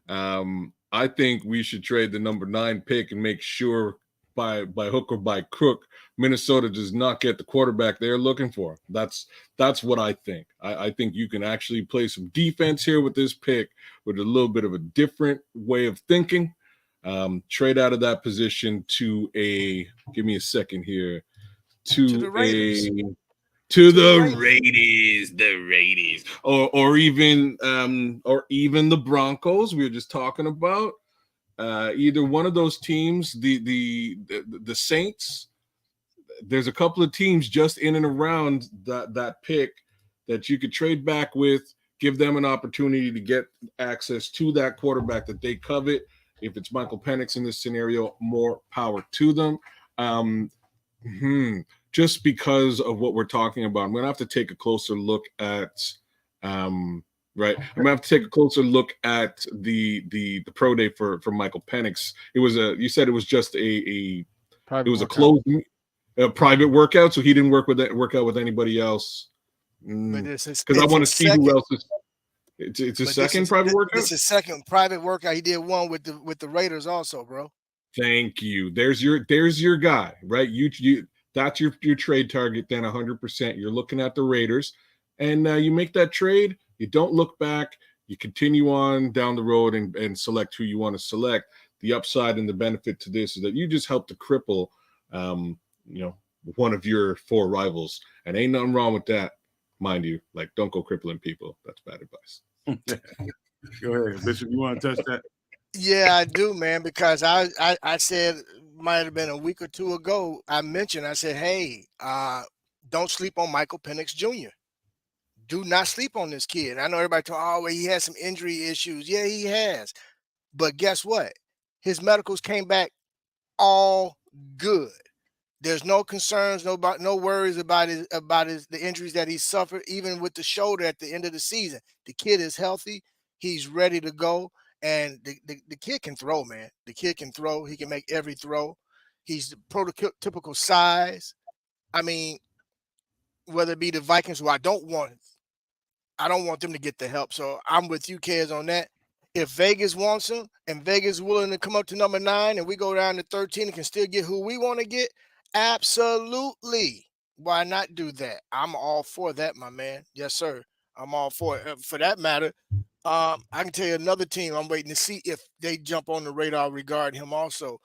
I think we should trade the number 9 pick and make sure by hook or by crook, Minnesota does not get the quarterback they're looking for. That's what I think. I think you can actually play some defense here with this pick with a little bit of a different way of thinking. Trade out of that position to a, give me a second here, to the Raiders. The Raiders, or even the Broncos we were just talking about. Either one of those teams, the Saints. There's a couple of teams just in and around that pick that you could trade back with, give them an opportunity to get access to that quarterback that they covet. If it's Michael Penix in this scenario, more power to them. Just because of what we're talking about, I'm going to have to take a closer look at right. I'm going to have to take a closer look at the pro day for Michael Penix. It was you said it was just a closed private workout, so he didn't work out with anybody else. Because I want to see who else is. It's a second private workout. It's a second private workout. He did one with the Raiders also, bro. Thank you. There's your guy, right? You that's your trade target. Then 100%. You're looking at the Raiders, and you make that trade. You don't look back. You continue on down the road and select who you want to select. The upside and the benefit to this is that you just help to cripple, one of your 4 rivals, and ain't nothing wrong with that, mind you. Like, don't go crippling people. That's bad advice. Go ahead, Bishop. You want to touch that? Yeah, I do, man, because I said, might have been a week or 2 ago, I said, hey, don't sleep on Michael Penix Jr. Do not sleep on this kid. I know everybody talk, well, he has some injury issues. Yeah, he has. But guess what? His medicals came back all good. There's no concerns, no worries about the injuries that he suffered, even with the shoulder at the end of the season. The kid is healthy. He's ready to go. And the kid can throw, man. The kid can throw. He can make every throw. He's the prototypical size. I mean, whether it be the Vikings, who I don't want them to get the help. So I'm with you, Kedz, on that. If Vegas wants him and Vegas is willing to come up to number 9 and we go down to 13 and can still get who we want to get, absolutely. Why not do that? I'm all for that, my man. Yes, sir. I'm all for it. For that matter, I can tell you another team I'm waiting to see if they jump on the radar regarding him also,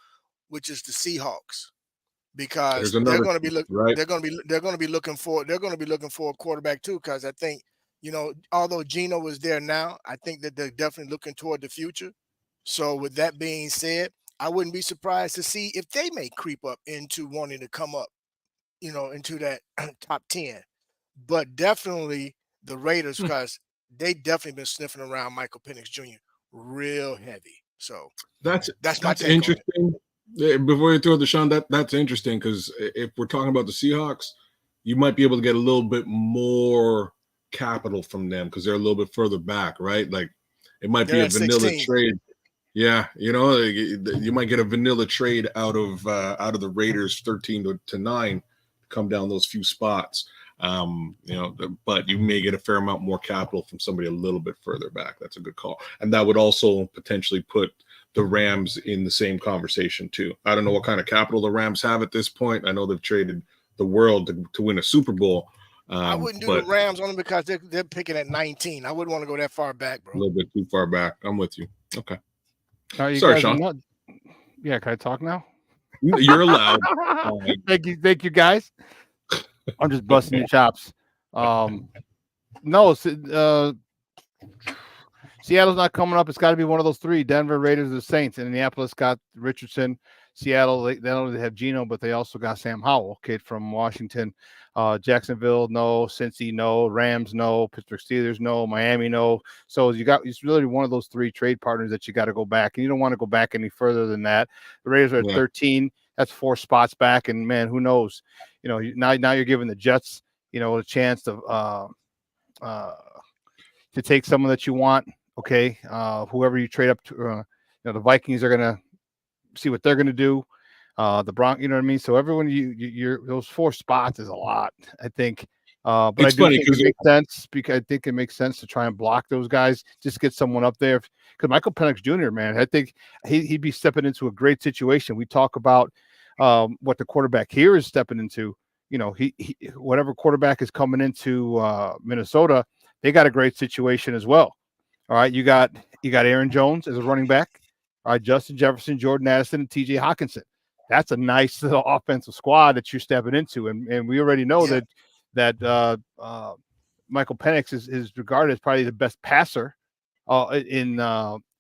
which is the Seahawks, because they're going to be looking for a quarterback too. Because I think, although Geno is there now, I think that they're definitely looking toward the future. So with that being said, I wouldn't be surprised to see if they may creep up into wanting to come up, into that top 10. But definitely the Raiders, because they definitely been sniffing around Michael Penix Jr. real heavy. So that's interesting. Before you throw the Shawn, that's interesting, because if we're talking about the Seahawks, you might be able to get a little bit more capital from them because they're a little bit further back, right? Like it might be a vanilla trade. Yeah, you might get a vanilla trade out of the Raiders 13 to 9, come down those few spots. But you may get a fair amount more capital from somebody a little bit further back. That's a good call. And that would also potentially put the Rams in the same conversation too. I don't know what kind of capital the Rams have at this point. I know they've traded the world to win a Super Bowl. I wouldn't do the Rams only because they're picking at 19. I wouldn't want to go that far back, bro. A little bit too far back. I'm with you. Okay. Sorry, Shawn. Yeah, can I talk now? You're allowed. Thank you, guys. I'm just busting your chops. Seattle's not coming up. It's got to be one of those 3: Denver, Raiders, the Saints. And Indianapolis got Richardson. Seattle, they not only have Geno, but they also got Sam Howell, kid from Washington. Jacksonville, no. Cincy, no. Rams, no. Pittsburgh Steelers, no. Miami, no. So it's really one of those 3 trade partners that you got to go back, and you don't want to go back any further than that. The Raiders are at 13. That's 4 spots back, and man, who knows? Now you're giving the Jets a chance to take someone that you want. Okay, whoever you trade up to, the Vikings are gonna see what they're gonna do. The Broncos, you know what I mean. So everyone, you're those 4 spots is a lot, I think. But It's I do funny think it makes sense because I think it makes sense to try and block those guys. Just get someone up there. Because Michael Penix Jr., man, I think he'd be stepping into a great situation. We talk about what the quarterback here is stepping into. He whatever quarterback is coming into Minnesota, they got a great situation as well. All right, you got Aaron Jones as a running back. All right, Justin Jefferson, Jordan Addison, and T.J. Hawkinson. That's a nice little offensive squad that you're stepping into, and we already know that Michael Penix is regarded as probably the best passer in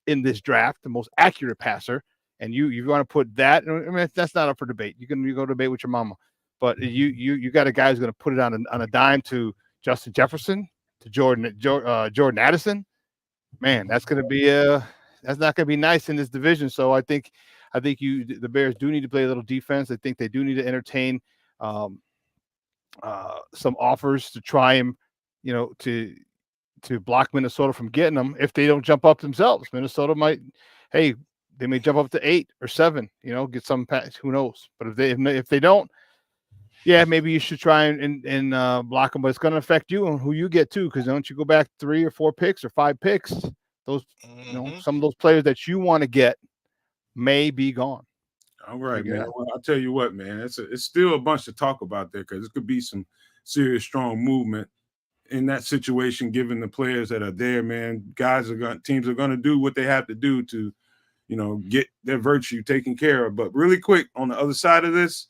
this draft, the most accurate passer. And you want to put that? I mean, that's not up for debate. You go debate with your mama, but you got a guy who's going to put it on a dime to Justin Jefferson, to Jordan Addison. Man, that's going to be that's not going to be nice in this division. So I think the Bears do need to play a little defense. I think they do need to entertain some offers to try and to block Minnesota from getting them if they don't jump up themselves. Minnesota they may jump up to 8 or 7, get some pass, who knows. But if they don't, yeah, maybe you should try and block them, but it's going to affect you and who you get too, because don't you go back 3 or 4 picks or 5 picks, those some of those players that you want to get may be gone. All right, man. Well, I'll tell you what, man. It's still a bunch to talk about there because it could be some serious, strong movement in that situation, given the players that are there, man. Teams are going to do what they have to do to, get their virtue taken care of. But really quick, on the other side of this,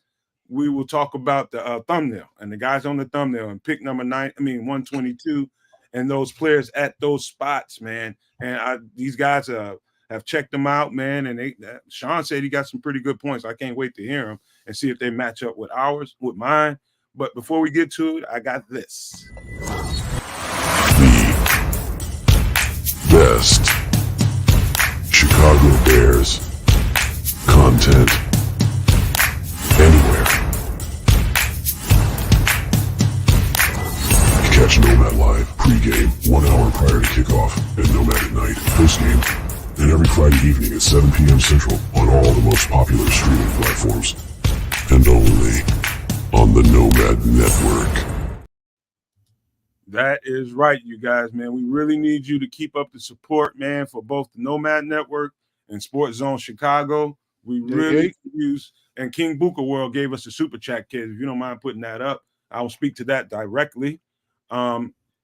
we will talk about the thumbnail and the guys on the thumbnail and pick number 122, and those players at those spots, man. And these guys have checked them out, man. And Shawn said he got some pretty good points. I can't wait to hear them and see if they match up with mine. But before we get to it, I got this. The best Chicago Bears content anywhere. Catch Nomad Live pregame 1 hour prior to kickoff and Nomad at Night postgame, and every Friday evening at 7 p.m. Central on all the most popular streaming platforms, and only on the Nomad Network. That is right, you guys, man. We really need you to keep up the support, man, for both the Nomad Network and Sports Zone Chicago. We really use, and King Booker World gave us a super chat, kids. If you don't mind putting that up, I will speak to that directly.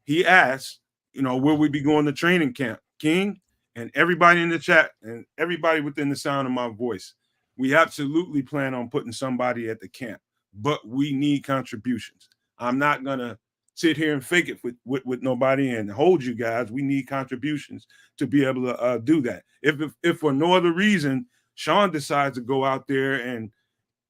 He asked, will we be going to training camp? King and everybody in the chat and everybody within the sound of my voice, we absolutely plan on putting somebody at the camp, but we need contributions. I'm not going to sit here and fake it with nobody and hold you guys. We need contributions to be able to do that. If for no other reason, Shawn decides to go out there, and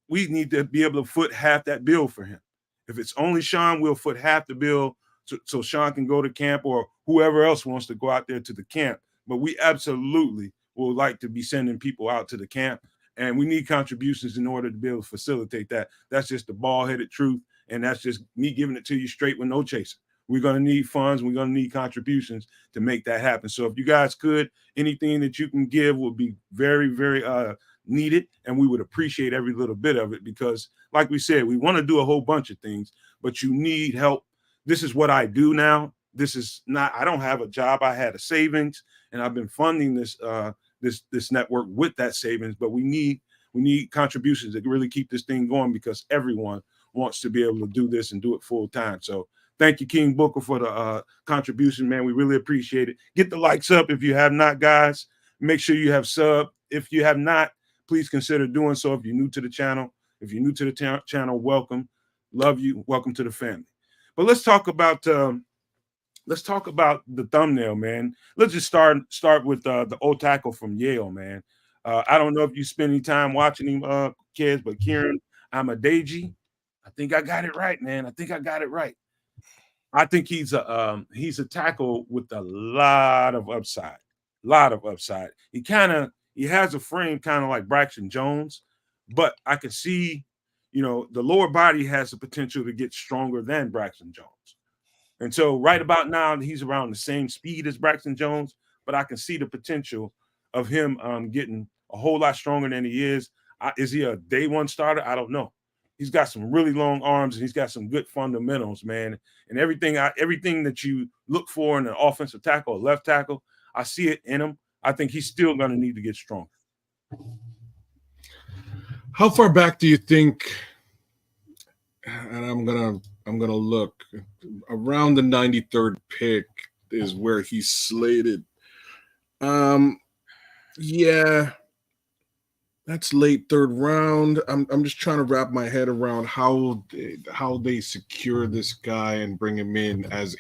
we need to be able to foot half that bill for him. If it's only Shawn, we'll foot half the bill so Shawn can go to camp, or whoever else wants to go out there to the camp. But we absolutely would like to be sending people out to the camp, and we need contributions in order to be able to facilitate that. That's just the bald-headed truth, and that's just me giving it to you straight with no chaser. We're going to need funds. We're going to need contributions to make that happen. So if you guys could, anything that you can give would be very, very needed, and we would appreciate every little bit of it because, like we said, we want to do a whole bunch of things, but you need help. This is what I do now. This is not, I don't have a job. I had a savings, and I've been funding this this network with that savings, but we need contributions to really keep this thing going because everyone wants to be able to do this and do it full time. So thank you, King Booker, for the contribution, man. We really appreciate it. Get the likes up if you have not, guys. Make sure you have sub. If you have not, please consider doing so. If you're new to the channel, channel, welcome. Love you. Welcome to the family. But let's talk about the thumbnail, man. Let's just start with the old tackle from Yale, man. I don't know if you spend any time watching him, kids, but Kieran Amadeji, I think I got it right, man. I think I got it right. I think he's a tackle with a lot of upside. He has a frame kind of like Braxton Jones, but I could see, the lower body has the potential to get stronger than Braxton Jones. And so right about now, he's around the same speed as Braxton Jones, but I can see the potential of him getting a whole lot stronger than he is. Is he a day one starter? I don't know. He's got some really long arms and he's got some good fundamentals, man. And everything that you look for in an offensive tackle or left tackle, I see it in him. I think he's still going to need to get stronger. How far back do you think? And I'm gonna look around the 93rd pick is where he's slated. Yeah, that's late third round. I'm just trying to wrap my head around how they secure this guy and bring him in as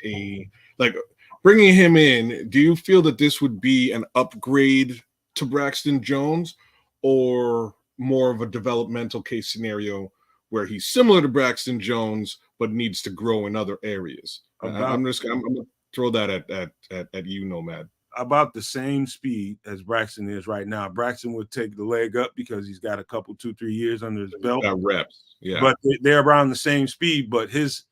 bringing him in. Do you feel that this would be an upgrade to Braxton Jones, or more of a developmental case scenario where he's similar to Braxton Jones but needs to grow in other areas? I'm gonna throw that at you, Nomad. About the same speed as Braxton is right now. Braxton would take the leg up because he's got a couple 2-3 years under his belt. Got reps, yeah. But they're around the same speed. But his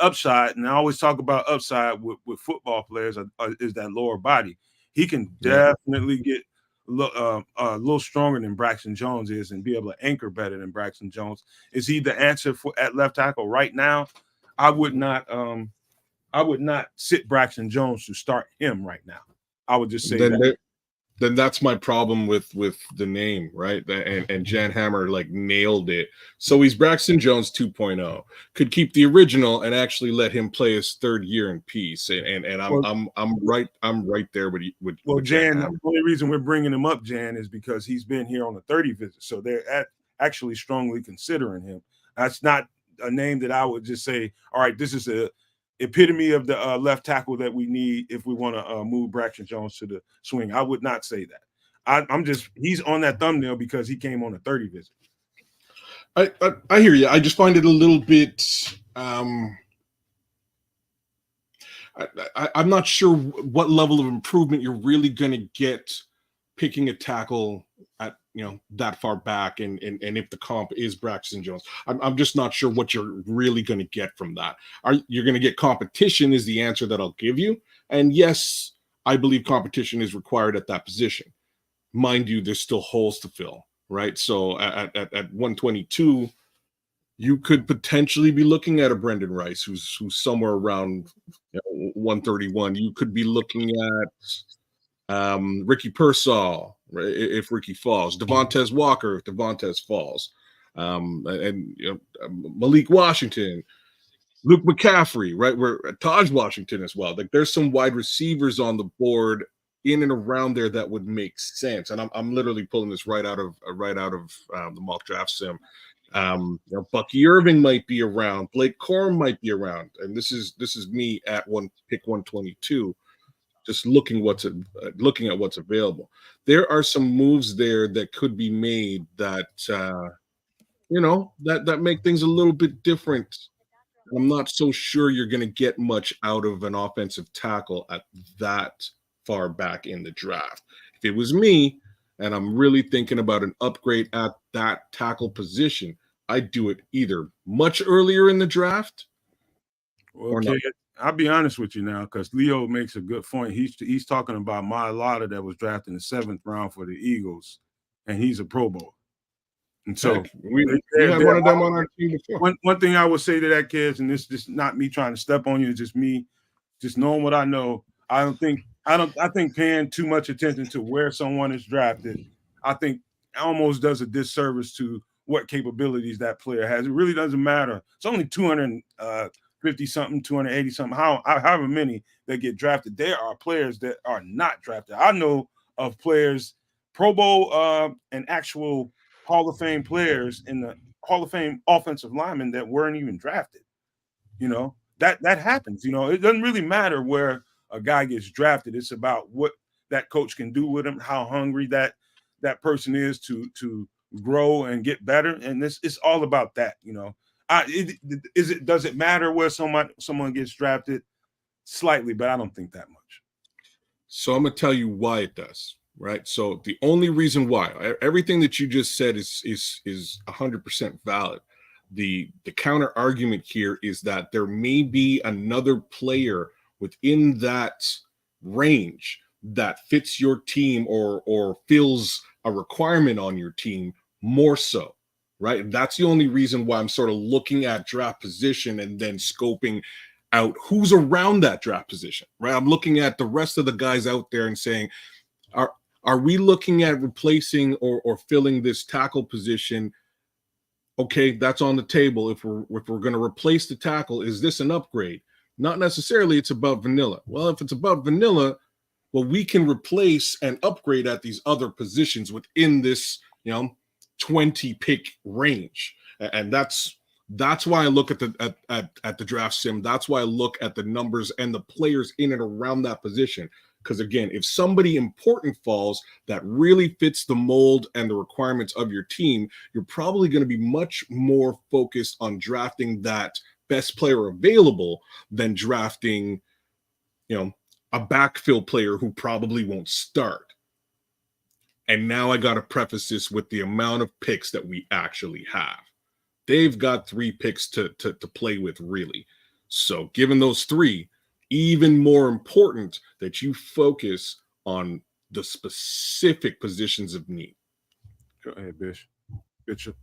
upside, and I always talk about upside with football players, is that lower body. He can definitely get a little stronger than Braxton Jones is and be able to anchor better than Braxton Jones. Is he the answer at left tackle right now? I would not sit Braxton Jones to start him right now. I would just say then that's my problem with the name, right? And Jan Hammer nailed it. So he's Braxton Jones 2.0. Could keep the original and actually let him play his third year in peace. And I'm right there with Jan. The only reason we're bringing him up, Jan, is because he's been here on a 30 visit. So they're actually strongly considering him. That's not a name that I would just say, all right, this is a epitome of the left tackle that we need if we want to move Braxton Jones to the swing. I would not say that. He's on that thumbnail because he came on a 30 visit. I hear you. I just find it a little bit. I'm not sure what level of improvement you're really going to get picking a tackle at that far back, and if the comp is Braxton Jones. I'm just not sure what you're really going to get from that. You're going to get competition is the answer that I'll give you. And yes, I believe competition is required at that position. Mind you, there's still holes to fill, right? So at 122, you could potentially be looking at a Brendan Rice who's somewhere around 131. You could be looking at Ricky Pearsall, right, if Ricky falls, Devontae Walker if Devontae falls, and Malik Washington, Luke McCaffrey, right, where Taj Washington as well. There's some wide receivers on the board in and around there that would make sense. And I'm literally pulling this right out of the mock draft sim. Bucky Irving might be around, Blake Corum might be around, and this is me at pick 122. Just looking at what's available. There are some moves there that could be made that that make things a little bit different. I'm not so sure you're going to get much out of an offensive tackle at that far back in the draft. If it was me and I'm really thinking about an upgrade at that tackle position, I'd do it either much earlier in the draft or not. I'll be honest with you now, because Leo makes a good point. He's talking about Mailata that was drafted in the 7th round for the Eagles, and he's a Pro Bowler. And so we had one of them on our team before. One thing I would say to that, kids, and this is just not me trying to step on you, it's just me just knowing what I know. I think paying too much attention to where someone is drafted, I think almost does a disservice to what capabilities that player has. It really doesn't matter. It's only 250 something, 280 something, however many that get drafted. There are players that are not drafted. I know of players, Pro Bowl and actual Hall of Fame players in the Hall of Fame offensive linemen that weren't even drafted. That happens. It doesn't really matter where a guy gets drafted. It's about what that coach can do with him, how hungry that person is to grow and get better. And it's all about that. Does it matter where someone gets drafted? Slightly, but I don't think that much. So I'm gonna tell you why it does, right? So the only reason why, everything that you just said is 100% valid. the counter argument here is that there may be another player within that range that fits your team or fills a requirement on your team more so, right? And that's the only reason why I'm sort of looking at draft position and then scoping out who's around that draft position, right? I'm looking at the rest of the guys out there and saying, are we looking at replacing or filling this tackle position? Okay, that's on the table. If we're going to replace the tackle, is this an upgrade? Not necessarily. It's about vanilla. Well, if it's about vanilla, well, we can replace and upgrade at these other positions within this, 20 pick range, and that's why I look at the draft sim. That's why I look at the numbers and the players in and around that position. Because again, if somebody important falls that really fits the mold and the requirements of your team, you're probably going to be much more focused on drafting that best player available than drafting, a backfill player who probably won't start. And now I got to preface this with the amount of picks that we actually have. They've got 3 picks to play with, really. So given those 3, even more important that you focus on the specific positions of need. Go ahead, Bishop.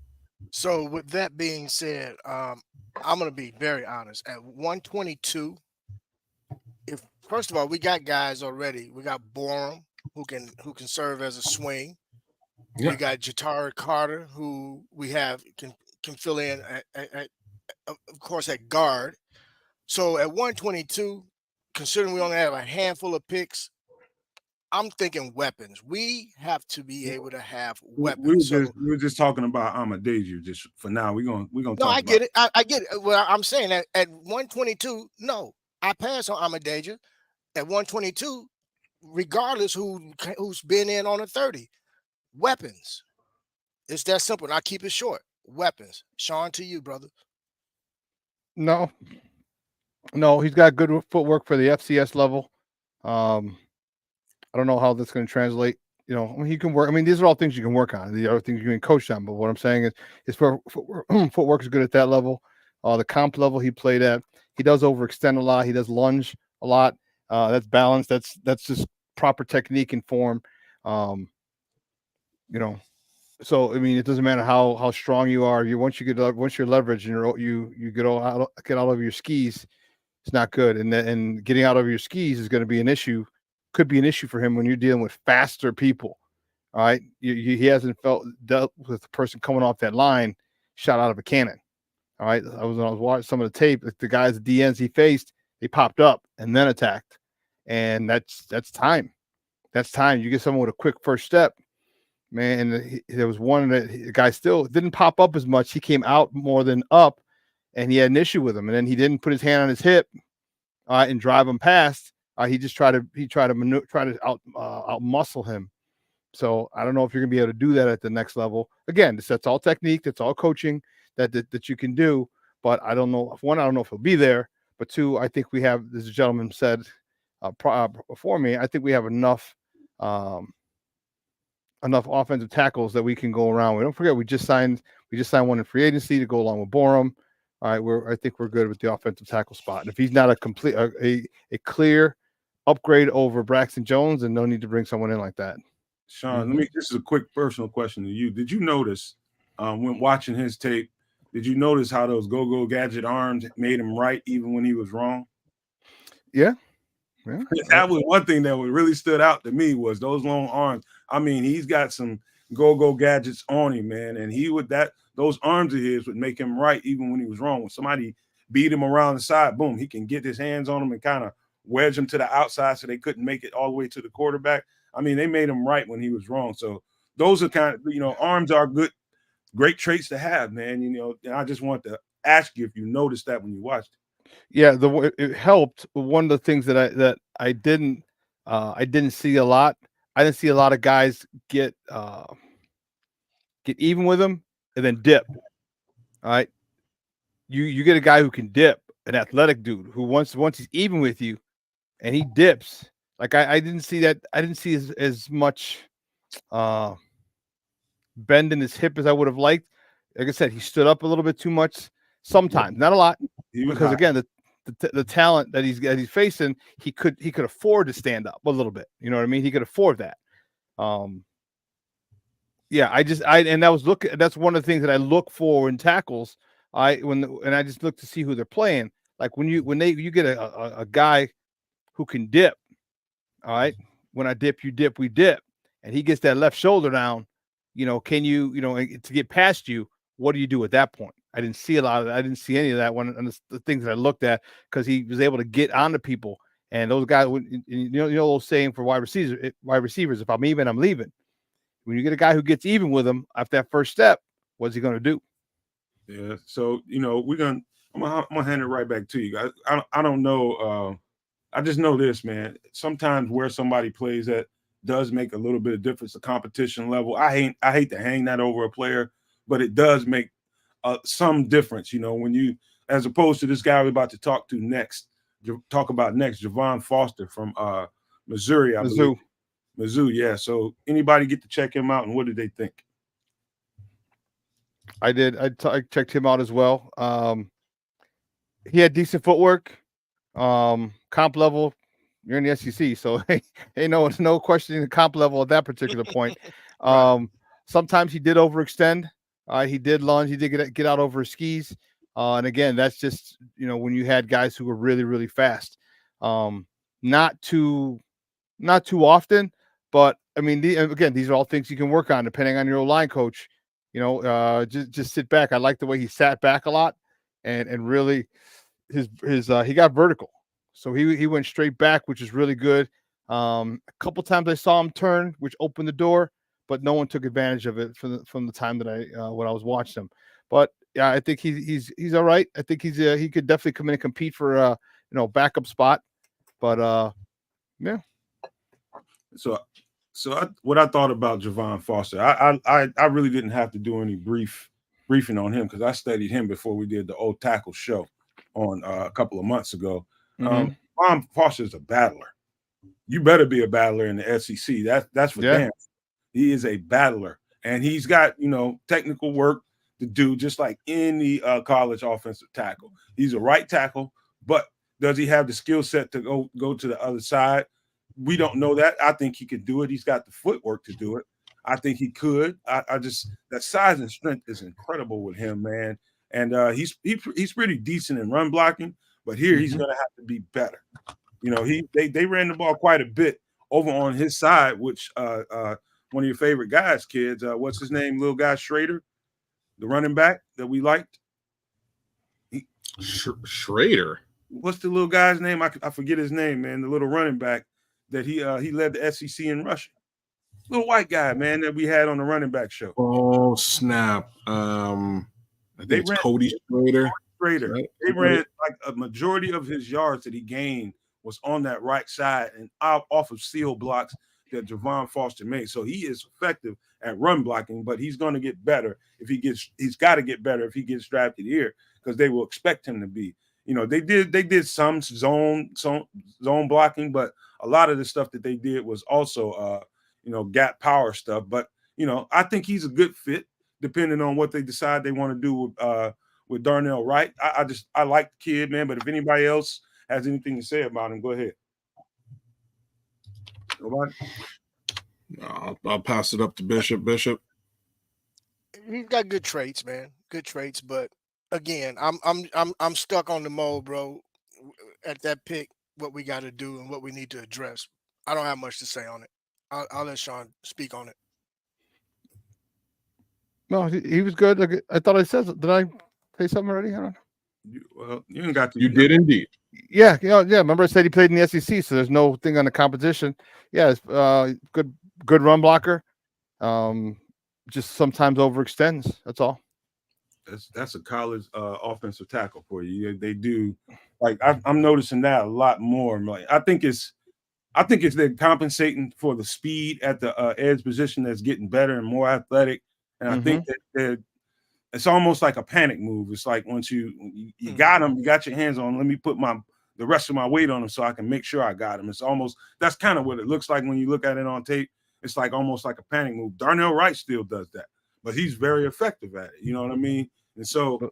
So with that being said, I'm going to be very honest. At 122, first of all, we got guys already. We got Borum, who can serve as a swing. Yeah. We got Jatari Carter, who we have can fill in of course at guard. So at 122, considering we only have a handful of picks, I'm thinking weapons. We have to be able to have weapons. We were just talking about Amadeus just for now. We're gonna no, talk I get it. I get it. Well, I'm saying that at 122, no, I pass on Amadeus at 122, regardless who's been in on a 30. Weapons. It's that simple. And I keep it short. Weapons. Shawn, to you, brother. No, he's got good footwork for the FCS level. I don't know how that's going to translate. He can work. I mean, these are all things you can work on. The other things you can coach on. But what I'm saying is his footwork is good at that level. The comp level he played at, he does overextend a lot. He does lunge a lot. That's balanced. That's just proper technique and form. So I mean, it doesn't matter how strong you are. Once you're leveraged and you get out of your skis, it's not good. And getting out of your skis is going to be an issue. Could be an issue for him when you're dealing with faster people. All right, he hasn't dealt with the person coming off that line shot out of a cannon. All right, I was watching some of the tape. The guys, the DNs he faced, they popped up and then attacked, and that's time. That's time. You get someone with a quick first step. Man, there was one that the guy still didn't pop up as much. He came out more than up, and he had an issue with him. And then he didn't put his hand on his hip and drive him past. He just tried to out muscle him. So I don't know if you're gonna be able to do that at the next level. Again, that's all technique. That's all coaching that you can do. But I don't know. One, I don't know if he'll be there. But two, I think we have, as the gentleman said before me, I think we have enough offensive tackles that we can go around. We don't forget we just signed one in free agency to go along with Borum. All right, I think we're good with the offensive tackle spot. And if he's not a clear upgrade over Braxton Jones, then no need to bring someone in like that. Shawn, this is a quick personal question to you. Did you notice when watching his tape, did you notice how those go-go gadget arms made him right even when he was wrong? Yeah. That was one thing that really stood out to me was those long arms. I mean, he's got some go-go gadgets on him, man, and those arms of his would make him right even when he was wrong. When somebody beat him around the side, boom, he can get his hands on them and kind of wedge them to the outside so they couldn't make it all the way to the quarterback. I mean, they made him right when he was wrong. So those are kind of, arms are great traits to have, man. And I just want to ask you if you noticed that when you watched it. Yeah, it helped. One of the things that I didn't see a lot. I didn't see a lot of guys get even with him and then dip. All right, you get a guy who can dip, an athletic dude who once he's even with you, and he dips. Like I didn't see that. I didn't see as much bend in his hip as I would have liked. like I said, he stood up a little bit too much sometimes, not a lot, because hot. again, the talent that he's facing, he could afford to stand up a little bit. You know what I mean? He could afford that. Yeah, that's one of the things that I look for in tackles. I just look to see who they're playing. Like when you get a guy who can dip, all right. When I dip, you dip, we dip, and he gets that left shoulder down. Can you to get past you? What do you do at that point? I didn't see a lot of that. I didn't see any of that one. And the things that I looked at, because he was able to get onto people, and those guys, those saying for wide receivers, if I'm even, I'm leaving. When you get a guy who gets even with him after that first step, what's he going to do? Yeah. So I'm gonna hand it right back to you guys. I don't know. I just know this, man. Sometimes where somebody plays at does make a little bit of difference. The competition level. I hate to hang that over a player, but it does make some difference. When you, as opposed to this guy we're about to talk about next, Javon Foster from Missouri, I believe. Mizzou, yeah. So anybody get to check him out, and what did they think? I did. I checked him out as well. He had decent footwork. Comp level, you're in the SEC, so no questioning the comp level at that particular point. Sometimes he did overextend. He did lunge. He did get out over his skis. And again, that's just when you had guys who were really, really fast. Not too often, but I mean, these are all things you can work on depending on your line coach. Just sit back. I like the way he sat back a lot, and really his he got vertical, so he went straight back, which is really good. A couple times I saw him turn, which opened the door, but no one took advantage of it from the time that when I was watching him. But yeah, I think he's all right. I think he could definitely come in and compete for a backup spot. But yeah. So what I thought about Javon Foster, I really didn't have to do any briefing on him because I studied him before we did the Old Tackle show on a couple of months ago. Javon Foster is a battler. You better be a battler in the SEC. That's for damn. He is a battler, and he's got technical work to do, just like any college offensive tackle. He's a right tackle, but does he have the skill set to go to the other side? We don't know that. I think he could do it. He's got the footwork to do it. I think he could. I just, that size and strength is incredible with him, man. And he's pretty decent in run blocking, but here he's going to have to be better. They ran the ball quite a bit over on his side, which one of your favorite guys, kids. What's his name? Little guy Schrader, the running back that we liked. Schrader. What's the little guy's name? I forget his name, man. The little running back that he led the SEC in rushing. Little white guy, man, that we had on the running back show. Oh, snap. I think it's Cody Schrader. Right? They ran like a majority of his yards that he gained was on that right side and off of seal blocks that Javon Foster made. So he is effective at run blocking, but he's going to get better he's got to get better if he gets drafted here, because they will expect him to be. They did some zone blocking, but a lot of the stuff that they did was also gap power stuff. But I think he's a good fit depending on what they decide they want to do with Darnell Wright. I like the kid, man. But if anybody else has anything to say about him, go ahead. Nobody? I'll pass it up to Bishop. Bishop. He's got good traits, man. Good traits, but again, I'm stuck on the mold, bro. At that pick, what we got to do and what we need to address. I don't have much to say on it. I'll let Shawn speak on it. No, he was good. I thought I said. Did I say something already? I don't know. Well, you ain't got to. You did indeed. Yeah. Remember I said he played in the SEC, so there's no thing on the competition. Yeah, it's good run blocker. Just sometimes overextends. That's all. That's a college offensive tackle for you. They do, like I'm noticing that a lot more. Like I think it's they're compensating for the speed at the edge position that's getting better and more athletic. And I think that it's almost like a panic move. It's like once you got them, you got your hands on. Let me put the rest of my weight on them so I can make sure I got them. It's almost, that's kind of what it looks like when you look at it on tape. It's like almost like a panic move. Darnell Wright still does that, but he's very effective at it. You know what I mean? And so,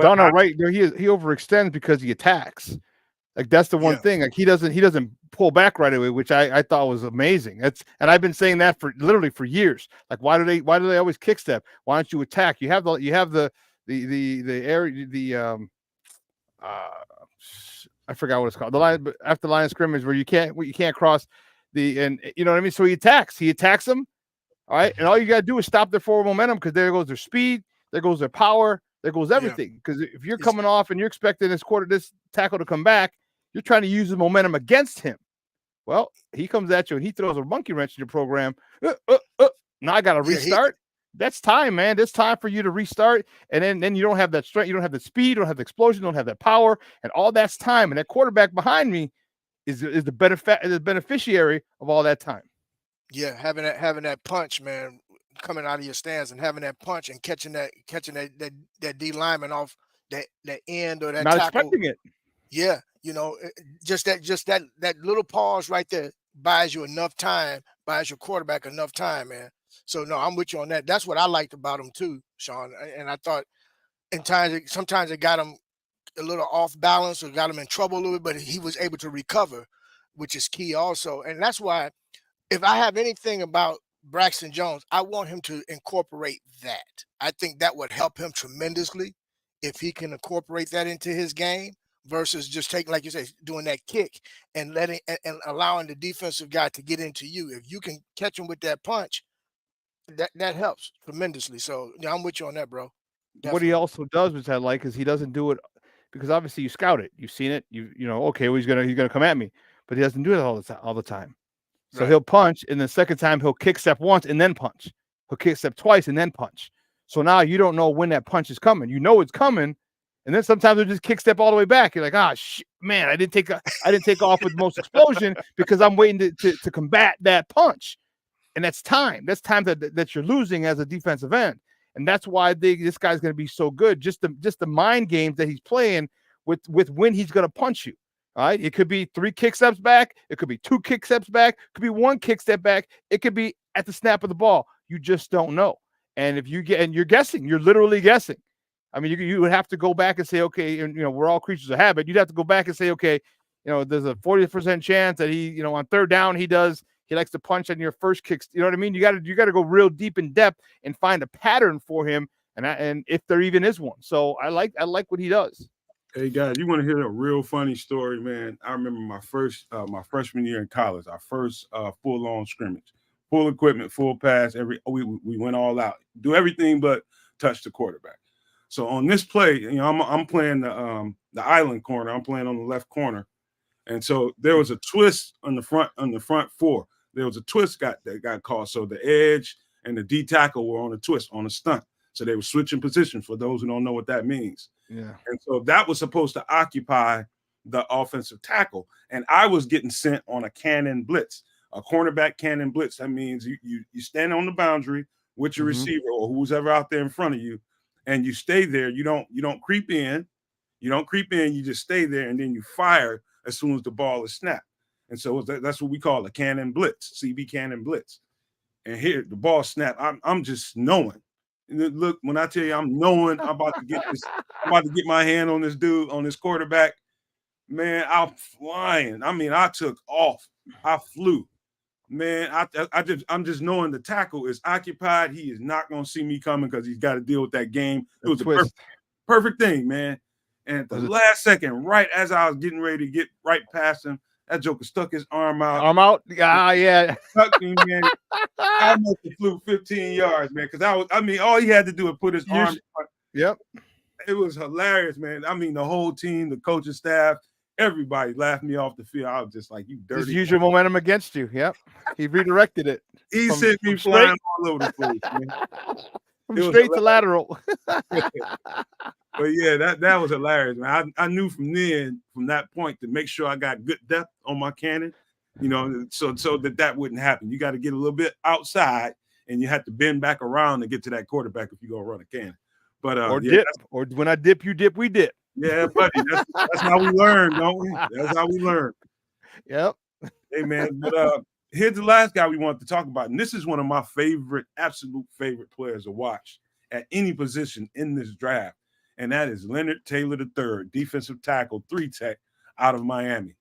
Donald, right there, he overextends because he attacks. Like that's the one thing. Like he doesn't pull back right away, which I thought was amazing. And I've been saying that for literally for years. Like why do they always kick step? Why don't you attack? You have the area I forgot what it's called. The line after the line of scrimmage where you can't cross and you know what I mean? So he attacks them. All right. And all you gotta do is stop their forward momentum because there goes their speed, there goes their power, there goes everything. Because if you're coming off and you're expecting this tackle to come back, you're trying to use the momentum against him. Well, he comes at you and he throws a monkey wrench in your program. Now I got to restart. That's time, man. It's time for you to restart. And then you don't have that strength. You don't have the speed. You don't have the explosion. You don't have that power. And all that's time. And that quarterback behind me is the beneficiary of all that time. Yeah, having that punch, man, coming out of your stance and having that punch and catching that D lineman off that end or that not tackle. Expecting it. Yeah, you know, just that little pause right there buys you enough time, buys your quarterback enough time, man. So no, I'm with you on that. That's what I liked about him too, Shawn. And I thought sometimes it got him a little off balance or got him in trouble a little bit, but he was able to recover, which is key also. And that's why if I have anything about Braxton Jones, I want him to incorporate that. I think that would help him tremendously if he can incorporate that into his game versus just taking, like you say, doing that kick and allowing the defensive guy to get into you. If you can catch him with that punch, that helps tremendously. So yeah, I'm with you on that, bro. Definitely. What he also does, which I like, is he doesn't do it because obviously you scout it, you've seen it, you know, okay, well, he's gonna come at me, but he doesn't do it all the time. So he'll punch, and the second time he'll kick step once and then punch. He'll kick step twice and then punch. So now you don't know when that punch is coming. You know it's coming, and then sometimes he'll just kick step all the way back. You're like, man, I didn't take off with the most explosion because I'm waiting to combat that punch. And that's time. That's time that you're losing as a defensive end. And that's why this guy's going to be so good. Just the mind games that he's playing with when he's going to punch you. All right. It could be 3 kick steps back. It could be 2 kick steps back. It could be 1 kick step back. It could be at the snap of the ball. You just don't know. And if you're guessing, you're literally guessing. I mean, you would have to go back and say, okay, and we're all creatures of habit. You'd have to go back and say, okay, there's a 40% chance that he, on third down, he likes to punch on your first kicks. You know what I mean? You got to go real deep in depth and find a pattern for him, and if there even is one. So I like what he does. Hey guys, you want to hear a real funny story, man? I remember my freshman year in college, our first full-on scrimmage, full equipment, full pass. We went all out, do everything but touch the quarterback. So on this play, I'm playing the island corner. I'm playing on the left corner, and so there was a twist on the front 4. There was a twist that got called. So the edge and the D tackle were on a twist, on a stunt. So they were switching positions, for those who don't know what that means. Yeah. And so that was supposed to occupy the offensive tackle. And I was getting sent on a cannon blitz, a cornerback cannon blitz. That means you stand on the boundary with your receiver or who's ever out there in front of you, and you stay there. You don't creep in. You just stay there, and then you fire as soon as the ball is snapped. And so that's what we call a cannon blitz, CB cannon blitz. And here the ball snapped. I'm just knowing. Look, when I tell you I'm knowing I'm about to get my hand on this dude, on this quarterback, man, I'm flying. I mean, I took off. I flew. Man, I'm just knowing the tackle is occupied. He is not going to see me coming because he's got to deal with that game. It was a perfect thing, man. And at the last second, right as I was getting ready to get right past him, that joker stuck his arm out. Yeah. Stuck me, man. I must have flew 15 yards, man, because all he had to do was put his arm. Yep. It was hilarious, man. I mean, the whole team, the coaching staff, everybody laughed me off the field. I was just like, you dirty. Just use your momentum against you. Yep. He redirected it. He sent me flying all over the place, man. From straight to lateral. But yeah, that was hilarious, man. I knew from that point to make sure I got good depth on my cannon, so that wouldn't happen. You got to get a little bit outside, and you have to bend back around to get to that quarterback if you're gonna run a cannon. But dip, or when I dip, you dip, we dip. Yeah, buddy, that's how we learn, don't we? That's how we learn. Yep. Hey man, but here's the last guy we want to talk about, and this is one of my absolute favorite players to watch at any position in this draft, and that is Leonard Taylor III, defensive tackle, 3-tech out of Miami.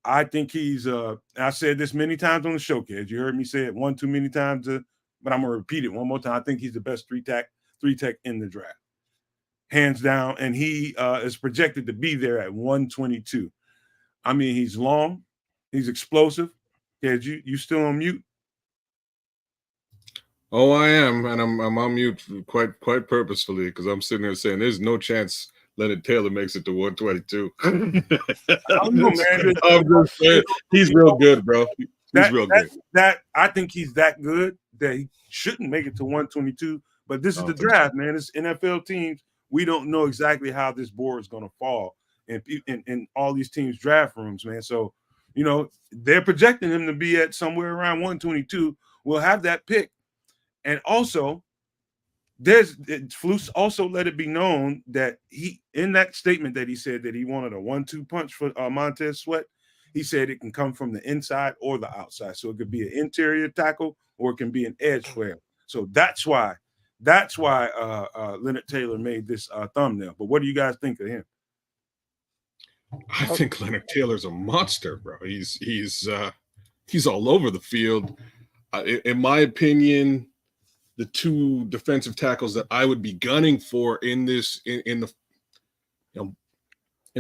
I think he's I said this many times on the show, Kedz. You heard me say it one too many times, but I'm gonna repeat it one more time. I think he's the best 3-tech in the draft, hands down, and he is projected to be there at 122. I mean, he's long, he's explosive. Kedz, you still on mute? Oh, I am, and I'm on mute quite purposefully because I'm sitting there saying there's no chance Leonard Taylor makes it to 122. I'm just saying, he's real good, bro. He's real good. I think he's that good that he shouldn't make it to 122. But this is the draft, man. It's NFL teams. We don't know exactly how this board is going to fall in all these teams' draft rooms, man. So, you know, they're projecting him to be at somewhere around 122. We'll have that pick. And also, Flus also let it be known that he, in that statement that he said that he wanted a 1-2 punch for Montez Sweat, he said it can come from the inside or the outside. So it could be an interior tackle or it can be an edge player. So that's why Leonard Taylor made this thumbnail. But what do you guys think of him? I think Leonard Taylor's a monster, bro. He's all over the field. In my opinion, the two defensive tackles that I would be gunning for in this in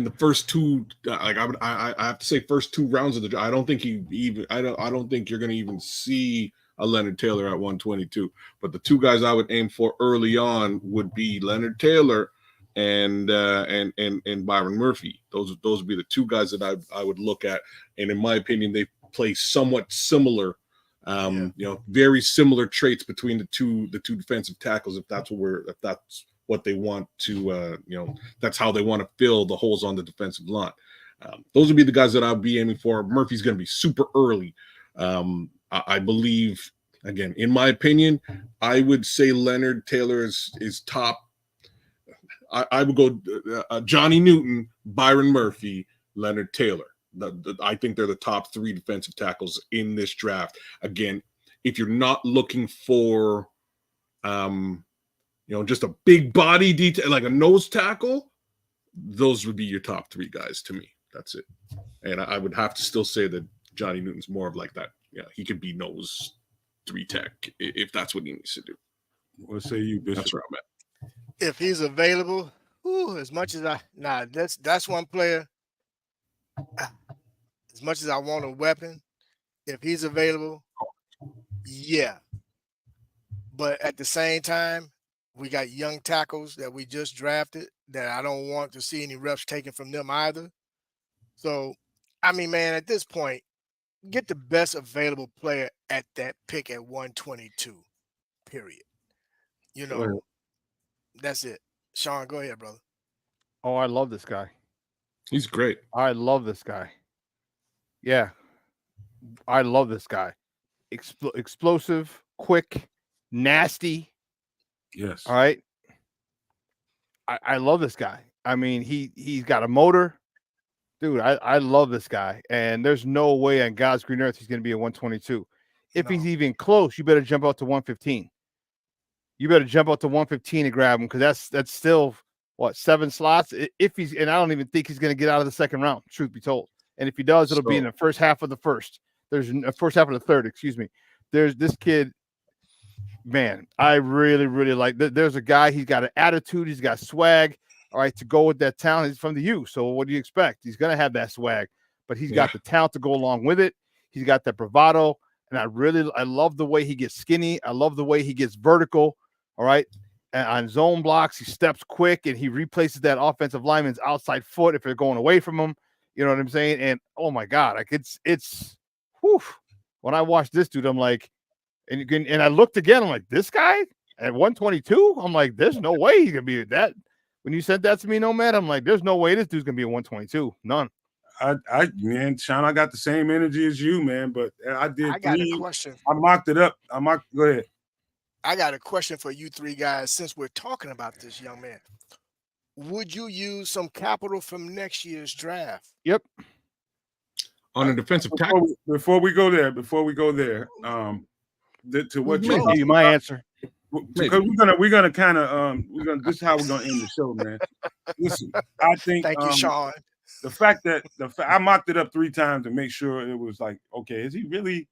the first two, like I have to say first two rounds of the draft. I don't think I don't think you're going to even see a Leonard Taylor at 122. But the two guys I would aim for early on would be Leonard Taylor and Byron Murphy. Those would be the two guys that I would look at. And in my opinion, they play somewhat similar. Very similar traits between the two defensive tackles. If that's what they want to, that's how they want to fill the holes on the defensive line. Those would be the guys that I'll be aiming for. Murphy's going to be super early. I believe, again, in my opinion, I would say Leonard Taylor is top. I would go Johnny Newton, Byron Murphy, Leonard Taylor. I think they're the top three defensive tackles in this draft. Again, if you're not looking for, just a big body detail, like a nose tackle, those would be your top three guys to me. That's it. And I would have to still say that Johnny Newton's more of like that. Yeah, he could be nose 3-tech if that's what he needs to do. What say you, Bishop? That's where I'm at. If he's available, as much as that's one player. As much as I want a weapon, if he's available, yeah. But at the same time, we got young tackles that we just drafted that I don't want to see any reps taken from them either. So, I mean, man, at this point, get the best available player at that pick at 122, period. That's it. Shawn, go ahead, brother. Oh, I love this guy. He's great. I love this guy. Yeah. I love this guy. Explosive, quick, nasty. Yes. All right. I love this guy. I mean, he's got a motor. Dude, I love this guy. And there's no way on God's green earth he's going to be a 122. If he's even close, you better jump out to 115. You better jump out to 115 and grab him because that's still, 7 slots? If he's, and I don't even think he's going to get out of the second round, truth be told. And if he does, it'll be in the first half of the first. There's a first half of the third, excuse me. There's this kid, man, I really, really like. There's a guy, he's got an attitude, he's got swag, all right, to go with that talent. He's from the U, so what do you expect? He's going to have that swag, but he's got the talent to go along with it. He's got that bravado, and I love the way he gets skinny. I love the way he gets vertical, all right? And on zone blocks, he steps quick, and he replaces that offensive lineman's outside foot if they're going away from him. You know what I'm saying? And oh my God, like it's whew. When I watched this dude, I'm like, and I looked again, I'm like, this guy at 122? I'm like, there's no way he's gonna be that. When you said that to me, Nomad, I'm like, there's no way this dude's gonna be a 122. None. Man, Shawn, I got the same energy as you, man. But I got a question. I mocked it up. Go ahead. I got a question for you three guys since we're talking about this young man. Would you use some capital from next year's draft? Yep. on a defensive tackle. Before we go there, to what I'll give you my answer. Because we're gonna kind of this is how we're gonna end the show, man. Listen, I think Thank you, Shawn. the fact that I mocked it up 3 times to make sure it was like, okay, is he really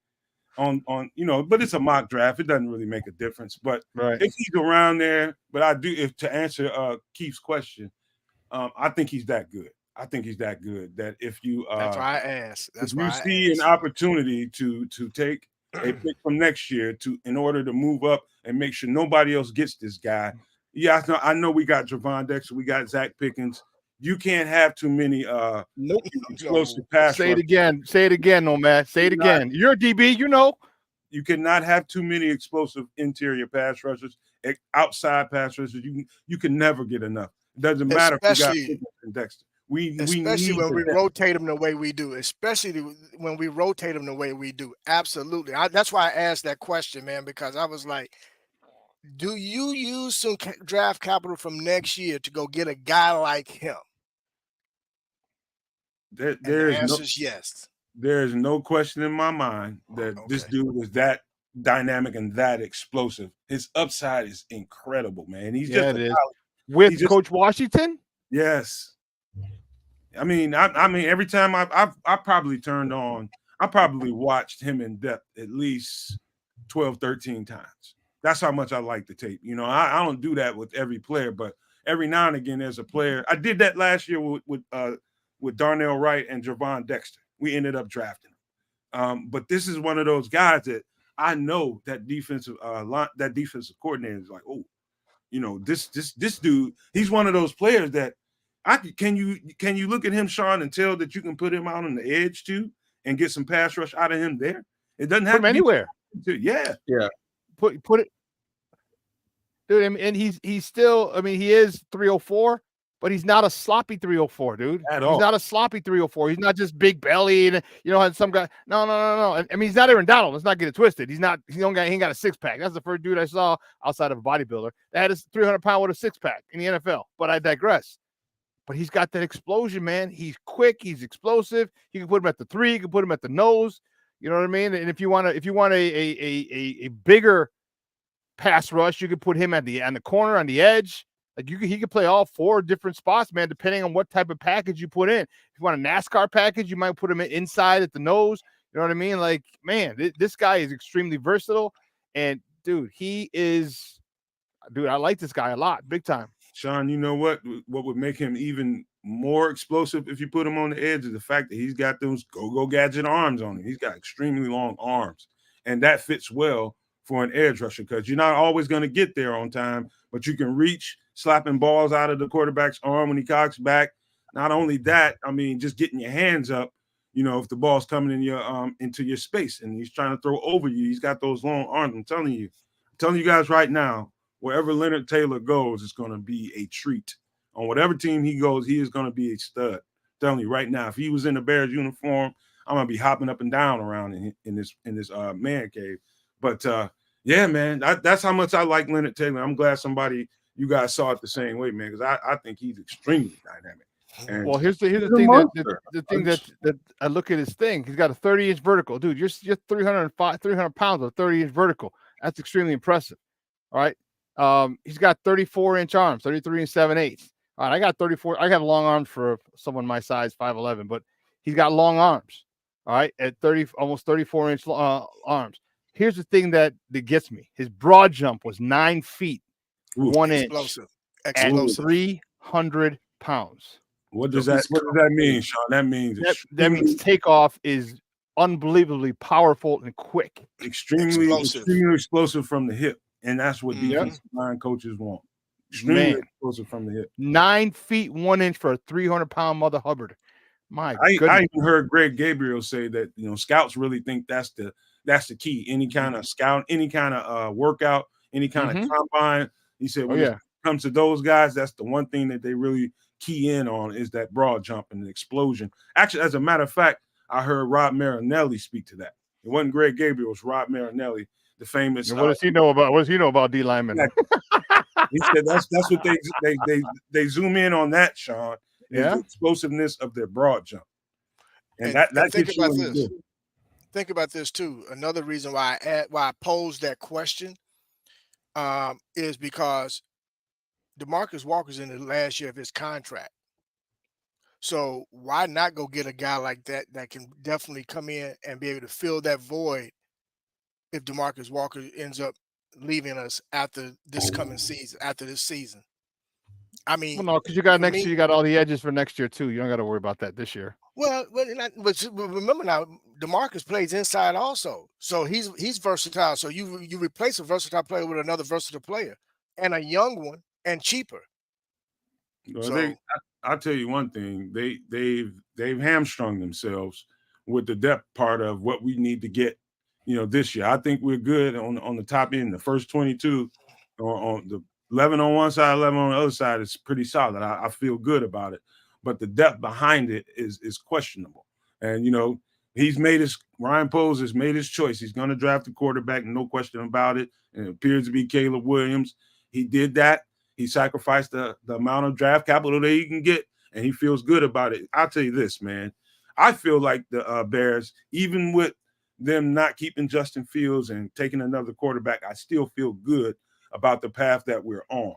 on but it's a mock draft, it doesn't really make a difference. But if he's around there, but I do, if to answer Keith's question, I think he's that good. I think he's that good that if you that's why I asked. If you see an opportunity to take a pick from next year in order to move up and make sure nobody else gets this guy. Yeah, I know we got Javon Dexter, we got Zach Pickens. You can't have too many explosive pass. Say it again, Nomad. Say it again. You're a DB, you know. You cannot have too many explosive interior pass rushers, outside pass rushers. You can never get enough. It doesn't matter if you got Pickens and Dexter. Especially when we rotate them the way we do. Absolutely. That's why I asked that question, man, because I was like, do you use some draft capital from next year to go get a guy like him? The answer is yes. There is no question in my mind that this dude is that dynamic and that explosive. His upside is incredible, man. He's with Coach Washington. Yes. I mean, every time I probably turned on, I probably watched him in depth at least 12, 13 times. That's how much I like the tape. I don't do that with every player, but every now and again there's a player. I did that last year with Darnell Wright and Javon Dexter. We ended up drafting him. But this is one of those guys that I know that defensive coordinator is like, this dude, he's one of those players that can you look at him, Shawn, and tell that you can put him out on the edge too and get some pass rush out of him there? It doesn't have to him anywhere. Yeah. Put it, dude. And he's still. I mean, he is 304, but he's not a sloppy 304, dude. At all. He's not a sloppy 304. He's not just big belly and had some guy. No. I mean, he's not Aaron Donald. Let's not get it twisted. He ain't got a 6-pack. That's the first dude I saw outside of a bodybuilder that had a 300-pound with a 6-pack in the NFL. But I digress. But he's got that explosion, man. He's quick. He's explosive. You can put him at the 3. You can put him at the nose. You know what I mean? And if you want a bigger pass rush, you could put him on the corner, on the edge. Like he could play all 4 different spots, man, depending on what type of package you put in. If you want a NASCAR package, you might put him inside at the nose. You know what I mean? Like, man, this guy is extremely versatile. And dude, I like this guy a lot, big time. Shawn, you know what would make him even more explosive if you put him on the edge is the fact that he's got those go-go gadget arms on him. He's got extremely long arms, and that fits well for an edge rusher because you're not always going to get there on time, but you can reach slapping balls out of the quarterback's arm when he cocks back. Not only that, I mean, just getting your hands up, if the ball's coming in your into your space and he's trying to throw over you, he's got those long arms. I'm telling you guys right now, wherever Leonard Taylor goes, it's going to be a treat. On whatever team he goes, he is going to be a stud. I'm telling you right now, if he was in the Bears uniform, I'm going to be hopping up and down around in this man cave. But, yeah, man, that's how much I like Leonard Taylor. I'm glad you guys saw it the same way, man, because I think he's extremely dynamic. And well, here's the thing that I look at his thing. He's got a 30-inch vertical. Dude, you're 300 pounds with a 30-inch vertical. That's extremely impressive. All right. He's got 34-inch arms, 33 7/8. All right, I got 34. I have long arms for someone my size, 5'11", but he's got long arms. All right, at almost 34-inch arms. Here's the thing that gets me: his broad jump was 9 feet, 1 inch, at 300 pounds. What does that mean, Shawn? That means takeoff is unbelievably powerful and quick, extremely explosive from the hip. And that's what defensive line coaches want. Extremely explosive from the hip. 9 feet, 1 inch for a 300-pound Mother Hubbard. My goodness. I even heard Greg Gabriel say that scouts really think that's the key. Any kind of scout, any kind of workout, any kind of combine. He said when it comes to those guys, that's the one thing that they really key in on is that broad jump and the explosion. Actually, as a matter of fact, I heard Rob Marinelli speak to that. It wasn't Greg Gabriel, it was Rob Marinelli. The famous. What does he know about D linemen? He said that's what they zoom in on that, Shawn. Yeah, the explosiveness of their broad jump. And that think gets you about in the this. door. Think about this too. Another reason why I posed that question is because DeMarcus Walker's in the last year of his contract. So why not go get a guy like that that can definitely come in and be able to fill that void if DeMarcus Walker ends up leaving us after this coming season, after this season? I mean, Well, no, because you got for next me- year, you got all the edges for next year too. You don't got to worry about that this year. Well, but remember now, DeMarcus plays inside also, so he's versatile. So you replace a versatile player with another versatile player, and a young one and cheaper. Well, So I'll tell you one thing. They've hamstrung themselves with the depth part of what we need to get, this year. I think we're good on the top end. The first 22 on the 11 on one side, 11 on the other side is pretty solid. I feel good about it. But the depth behind it is questionable. And Ryan Poles has made his choice. He's going to draft a quarterback, no question about it. And it appears to be Caleb Williams. He did that. He sacrificed the amount of draft capital that he can get, and he feels good about it. I'll tell you this, man. I feel like the Bears, even with them not keeping Justin Fields and taking another quarterback, I still feel good about the path that we're on.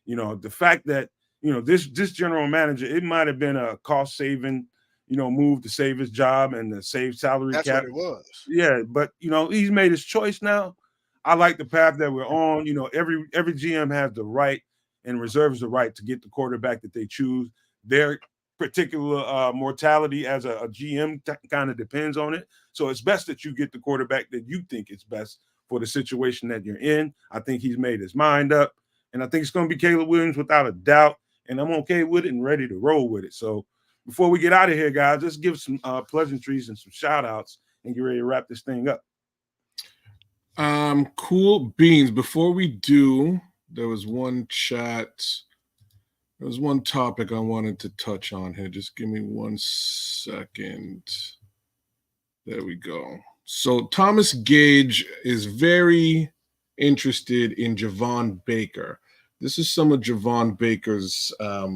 The fact that, this general manager, it might have been a cost-saving, move to save his job and to save salary cap. that's what it was. Yeah, but, he's made his choice now. I like the path that we're on. Every GM has the right and reserves the right to get the quarterback that they choose. Their particular mortality as a GM kind of depends on it. So it's best that you get the quarterback that you think is best for the situation that you're in. I think he's made his mind up, and I think it's going to be Caleb Williams without a doubt, and I'm okay with it and ready to roll with it. So before we get out of here, guys, let's give some pleasantries and some shout-outs and get ready to wrap this thing up. Cool beans. Before we do, there was one chat. There was one topic I wanted to touch on here. Just give me 1 second. There we go. So Thomas Gage is very interested in Javon Baker. This is some of Javon Baker's a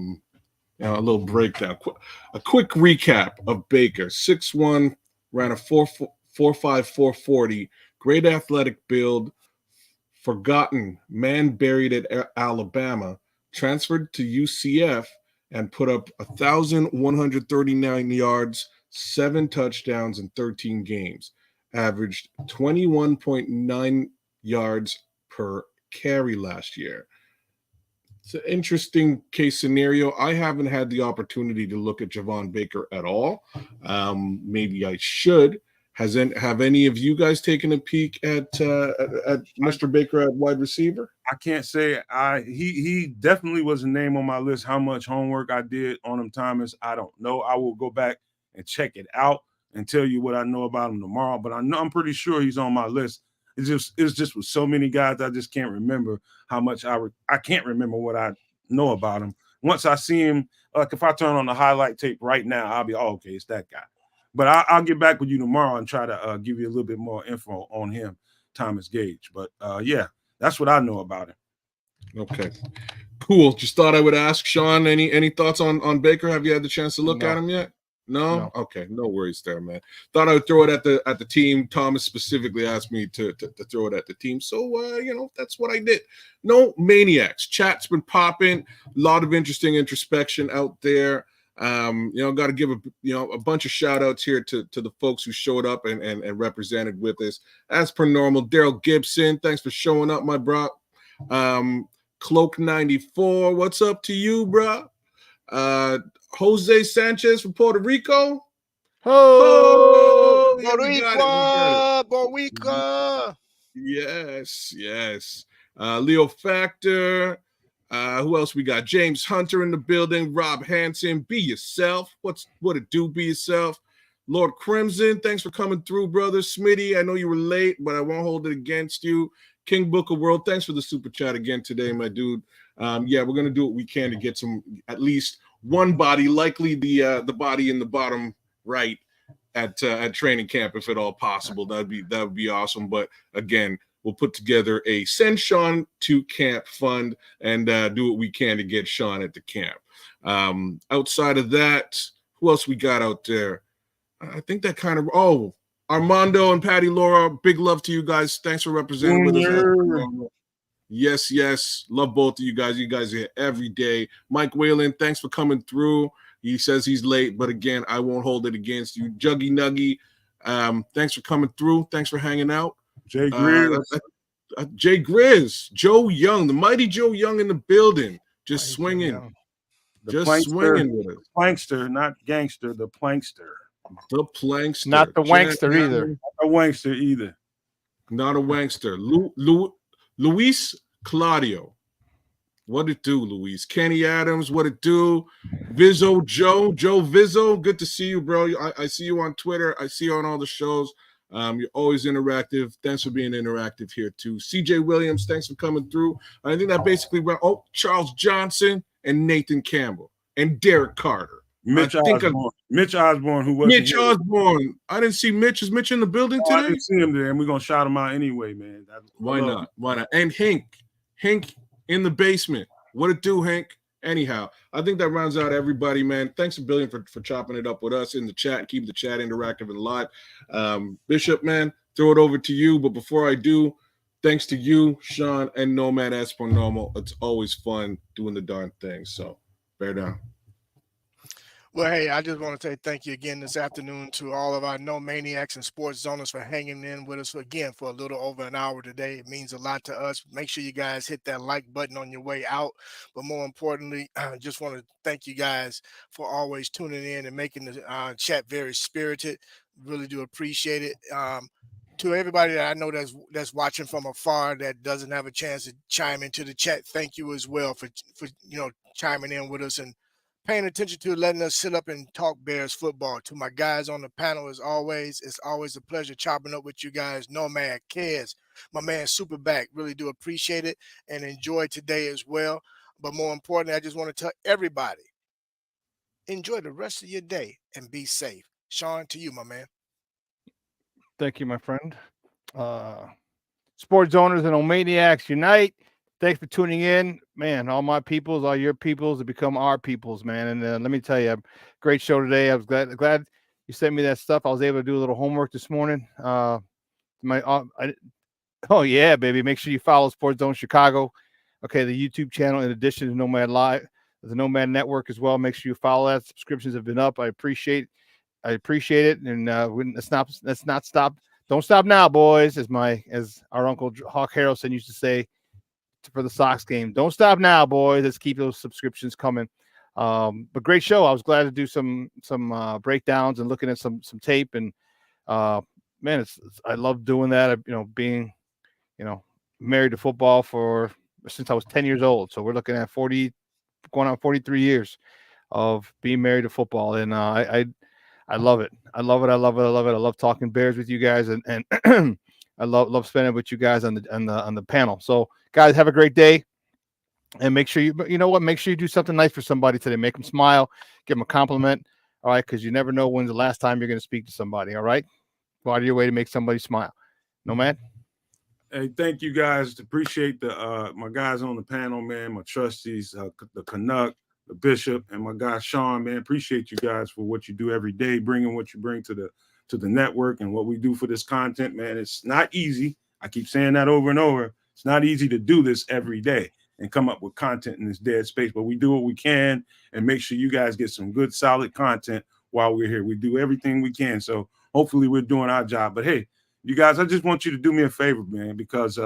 little breakdown. A quick recap of Baker. 6'1", ran a 4.5 4.40, great athletic build, forgotten, man buried at Alabama, transferred to UCF and put up 1,139 yards, 7 touchdowns in 13 games, averaged 21.9 yards per carry last year. It's an interesting case scenario. I haven't had the opportunity to look at Javon Baker at all. Maybe I should. Have any of you guys taken a peek at Mr. Baker at wide receiver? I can't say he definitely was a name on my list. How much homework I did on him, Thomas, I don't know. I will go back and check it out and tell you what I know about him tomorrow. But I'm pretty sure he's on my list. It's just with so many guys, I just can't remember how much I can't remember what I know about him. Once I see him, like if I turn on the highlight tape right now, I'll be, okay, it's that guy. But I'll get back with you tomorrow and try to give you a little bit more info on him, Thomas Gage. But yeah, that's what I know about him. Okay, cool. Just thought I would ask Shawn. Any thoughts on Baker? Have you had the chance to look at him yet? No? Okay, no worries there, man. Thought I would throw it at the team. Thomas specifically asked me to throw it at the team, so that's what I did. No maniacs. Chat's been popping. A lot of interesting introspection out there. Got to give a bunch of shout outs here to the folks who showed up and represented with us. As per normal, Daryl Gibson, thanks for showing up, my bro. Cloak 94, what's up to you, bro? Jose Sanchez from Puerto Rico. Oh, Boricua. Yes. Leo Factor. Who else we got? James Hunter in the building. Rob Hansen. Be yourself. What it do? Be yourself. Lord Crimson, thanks for coming through, brother. Smitty, I know you were late, but I won't hold it against you. King Booker World, thanks for the super chat again today, my dude. We're gonna do what we can to get at least one body, likely the body in the bottom right at training camp, if at all possible. That would be awesome. But again, we'll put together a send Shawn to camp fund and do what we can to get Shawn at the camp. Outside of that, who else we got out there? I think that kind of. Oh, Armando and Patty Laura, big love to you guys. Thanks for representing with us. Yes, yes. Love both of you guys. You guys are here every day. Mike Whalen, thanks for coming through. He says he's late, but again, I won't hold it against you. Juggy Nuggy, thanks for coming through. Thanks for hanging out. Jay Grizz. Jay Grizz. Joe Young, the mighty Joe Young in the building. Just swinging. Swinging with us. Plankster, not gangster, the plankster. The plankster. Not the wankster either. Not a wankster either. Not a wankster. Luis Claudio. What it do, Luis? Kenny Adams, what it do? Vizzo Joe Vizzo, good to see you, bro. I see you on Twitter. I see you on all the shows. You're always interactive. Thanks for being interactive here, too. CJ Williams, thanks for coming through. I think that basically went, Charles Johnson and Nathan Campbell and Derek Carter. Mitch Osborne, who was Mitch Osborne. I didn't see Mitch. Is Mitch in the building today? I didn't see him there, and we're going to shout him out anyway, man. Why not? Why not? And Hank in the basement. What it do, Hank? Anyhow, I think that rounds out everybody, man. Thanks a billion for chopping it up with us in the chat and keep the chat interactive and live. Bishop, man, throw it over to you. But before I do, thanks to you, Shawn, and Nomad Esponomo. It's always fun doing the darn thing. So bear down. Well, hey, I just want to say thank you again this afternoon to all of our No Maniacs and Sports Zoners for hanging in with us again for a little over an hour today. It means a lot to us. Make sure you guys hit that like button on your way out. But more importantly, I just want to thank you guys for always tuning in and making the chat very spirited. Really do appreciate it. To everybody that I know that's watching from afar that doesn't have a chance to chime into the chat, thank you as well for chiming in with us and paying attention to letting us sit up and talk Bears football. To my guys on the panel, as always, it's always a pleasure chopping up with you guys. Nomad, Kedz, my man SuperBack, really do appreciate it and enjoy today as well. But more importantly, I just want to tell everybody, enjoy the rest of your day and be safe. Shawn, to you, my man. Thank you, my friend. Sports owners and Nomadiacs unite. Thanks for tuning in, man. All my peoples, all your peoples, have become our peoples, man. And let me tell you, great show today. I was glad you sent me that stuff. I was able to do a little homework this morning. Oh yeah, baby. Make sure you follow Sports Zone Chicago. Okay, the YouTube channel in addition to Nomad Live, the Nomad Network as well. Make sure you follow that. Subscriptions have been up. I appreciate it. And let's not stop. Don't stop now, boys. As our Uncle Hawk Harrelson used to say for the Sox game. Don't stop now, boys. Let's keep those subscriptions coming. But great show. I was glad to do some breakdowns and looking at some tape. And man, I love doing that. Being married to football since I was 10 years old. So we're looking at 40, going on 43 years of being married to football. And I love it. I love it. I love talking Bears with you guys, and I love spending with you guys on the panel. So guys, have a great day, and make sure make sure you do something nice for somebody today. Make them smile, give them a compliment. All right, because you never know when's the last time you're going to speak to somebody. All right, go out of your way to make somebody smile. Nomad. Hey, thank you guys. Appreciate my guys on the panel, man. My trustees, the Canuck, the Bishop, and my guy Shawn, man. Appreciate you guys for what you do every day, bringing what you bring to the network and what we do for this content, man. It's not easy. I keep saying that over and over. It's not easy to do this every day and come up with content in this dead space, but we do what we can and make sure you guys get some good, solid content while we're here. We do everything we can. So hopefully we're doing our job. But hey, you guys, I just want you to do me a favor, man, because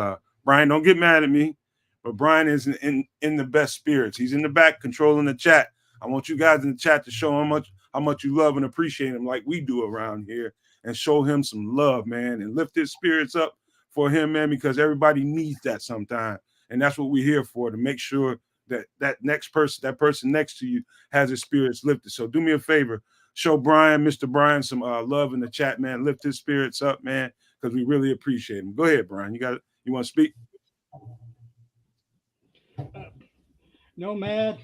Brian, don't get mad at me, but Brian is in the best spirits. He's in the back controlling the chat. I want you guys in the chat to show how much you love and appreciate him like we do around here, and show him some love, man, and lift his spirits up for him, man, because everybody needs that sometime. And that's what we're here for, to make sure that that person next to you has his spirits lifted. So do me a favor, show Mr. Brian some love in the chat, man. Lift his spirits up, man, because we really appreciate him. Go ahead, Brian. You want to speak? Nomad,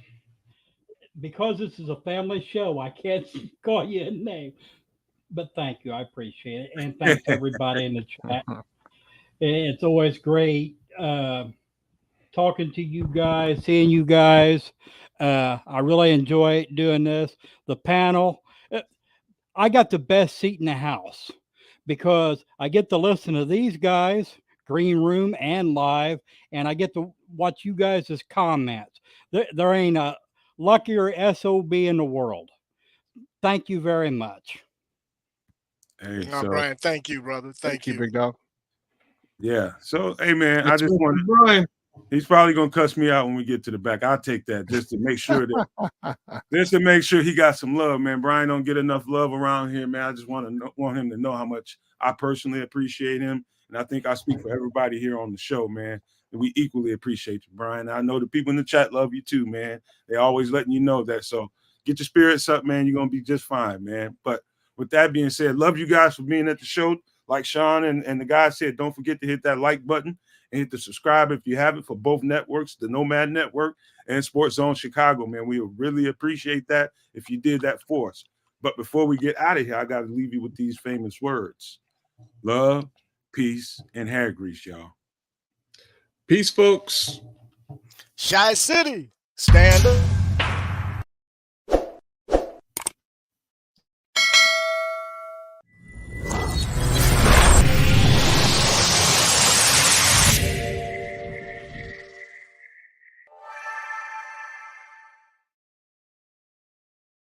because this is a family show, I can't call you a name, but thank you. I appreciate it. And thanks everybody in the chat. It's always great talking to you guys, seeing you guys. I really enjoy doing this. The panel, I got the best seat in the house because I get to listen to these guys, green room and live, and I get to watch you guys' comments. There ain't a luckier SOB in the world. Thank you very much. Hey, No, so Brian, thank you, brother. Thank you. big dog. yeah. So hey man, That's I just what wanted Brian. he's probably gonna cuss me out when we get to the back. I'll take that just to make sure he got some love, man. Brian don't get enough love around here, man. I just want him to know how much I personally appreciate him. And I think I speak for everybody here on the show, man. And we equally appreciate you, Brian. I know the people in the chat love you too, man. They always letting you know that. So get your spirits up, man. You're gonna be just fine, man. But with that being said, love you guys for being at the show. Like Shawn and the guy said, don't forget to hit that like button and hit the subscribe if you haven't for both networks, the Nomad Network and Sports Zone Chicago, man. We would really appreciate that if you did that for us. But before we get out of here, I got to leave you with these famous words. Love, peace, and hair grease, y'all. Peace, folks. Shy City, stand up.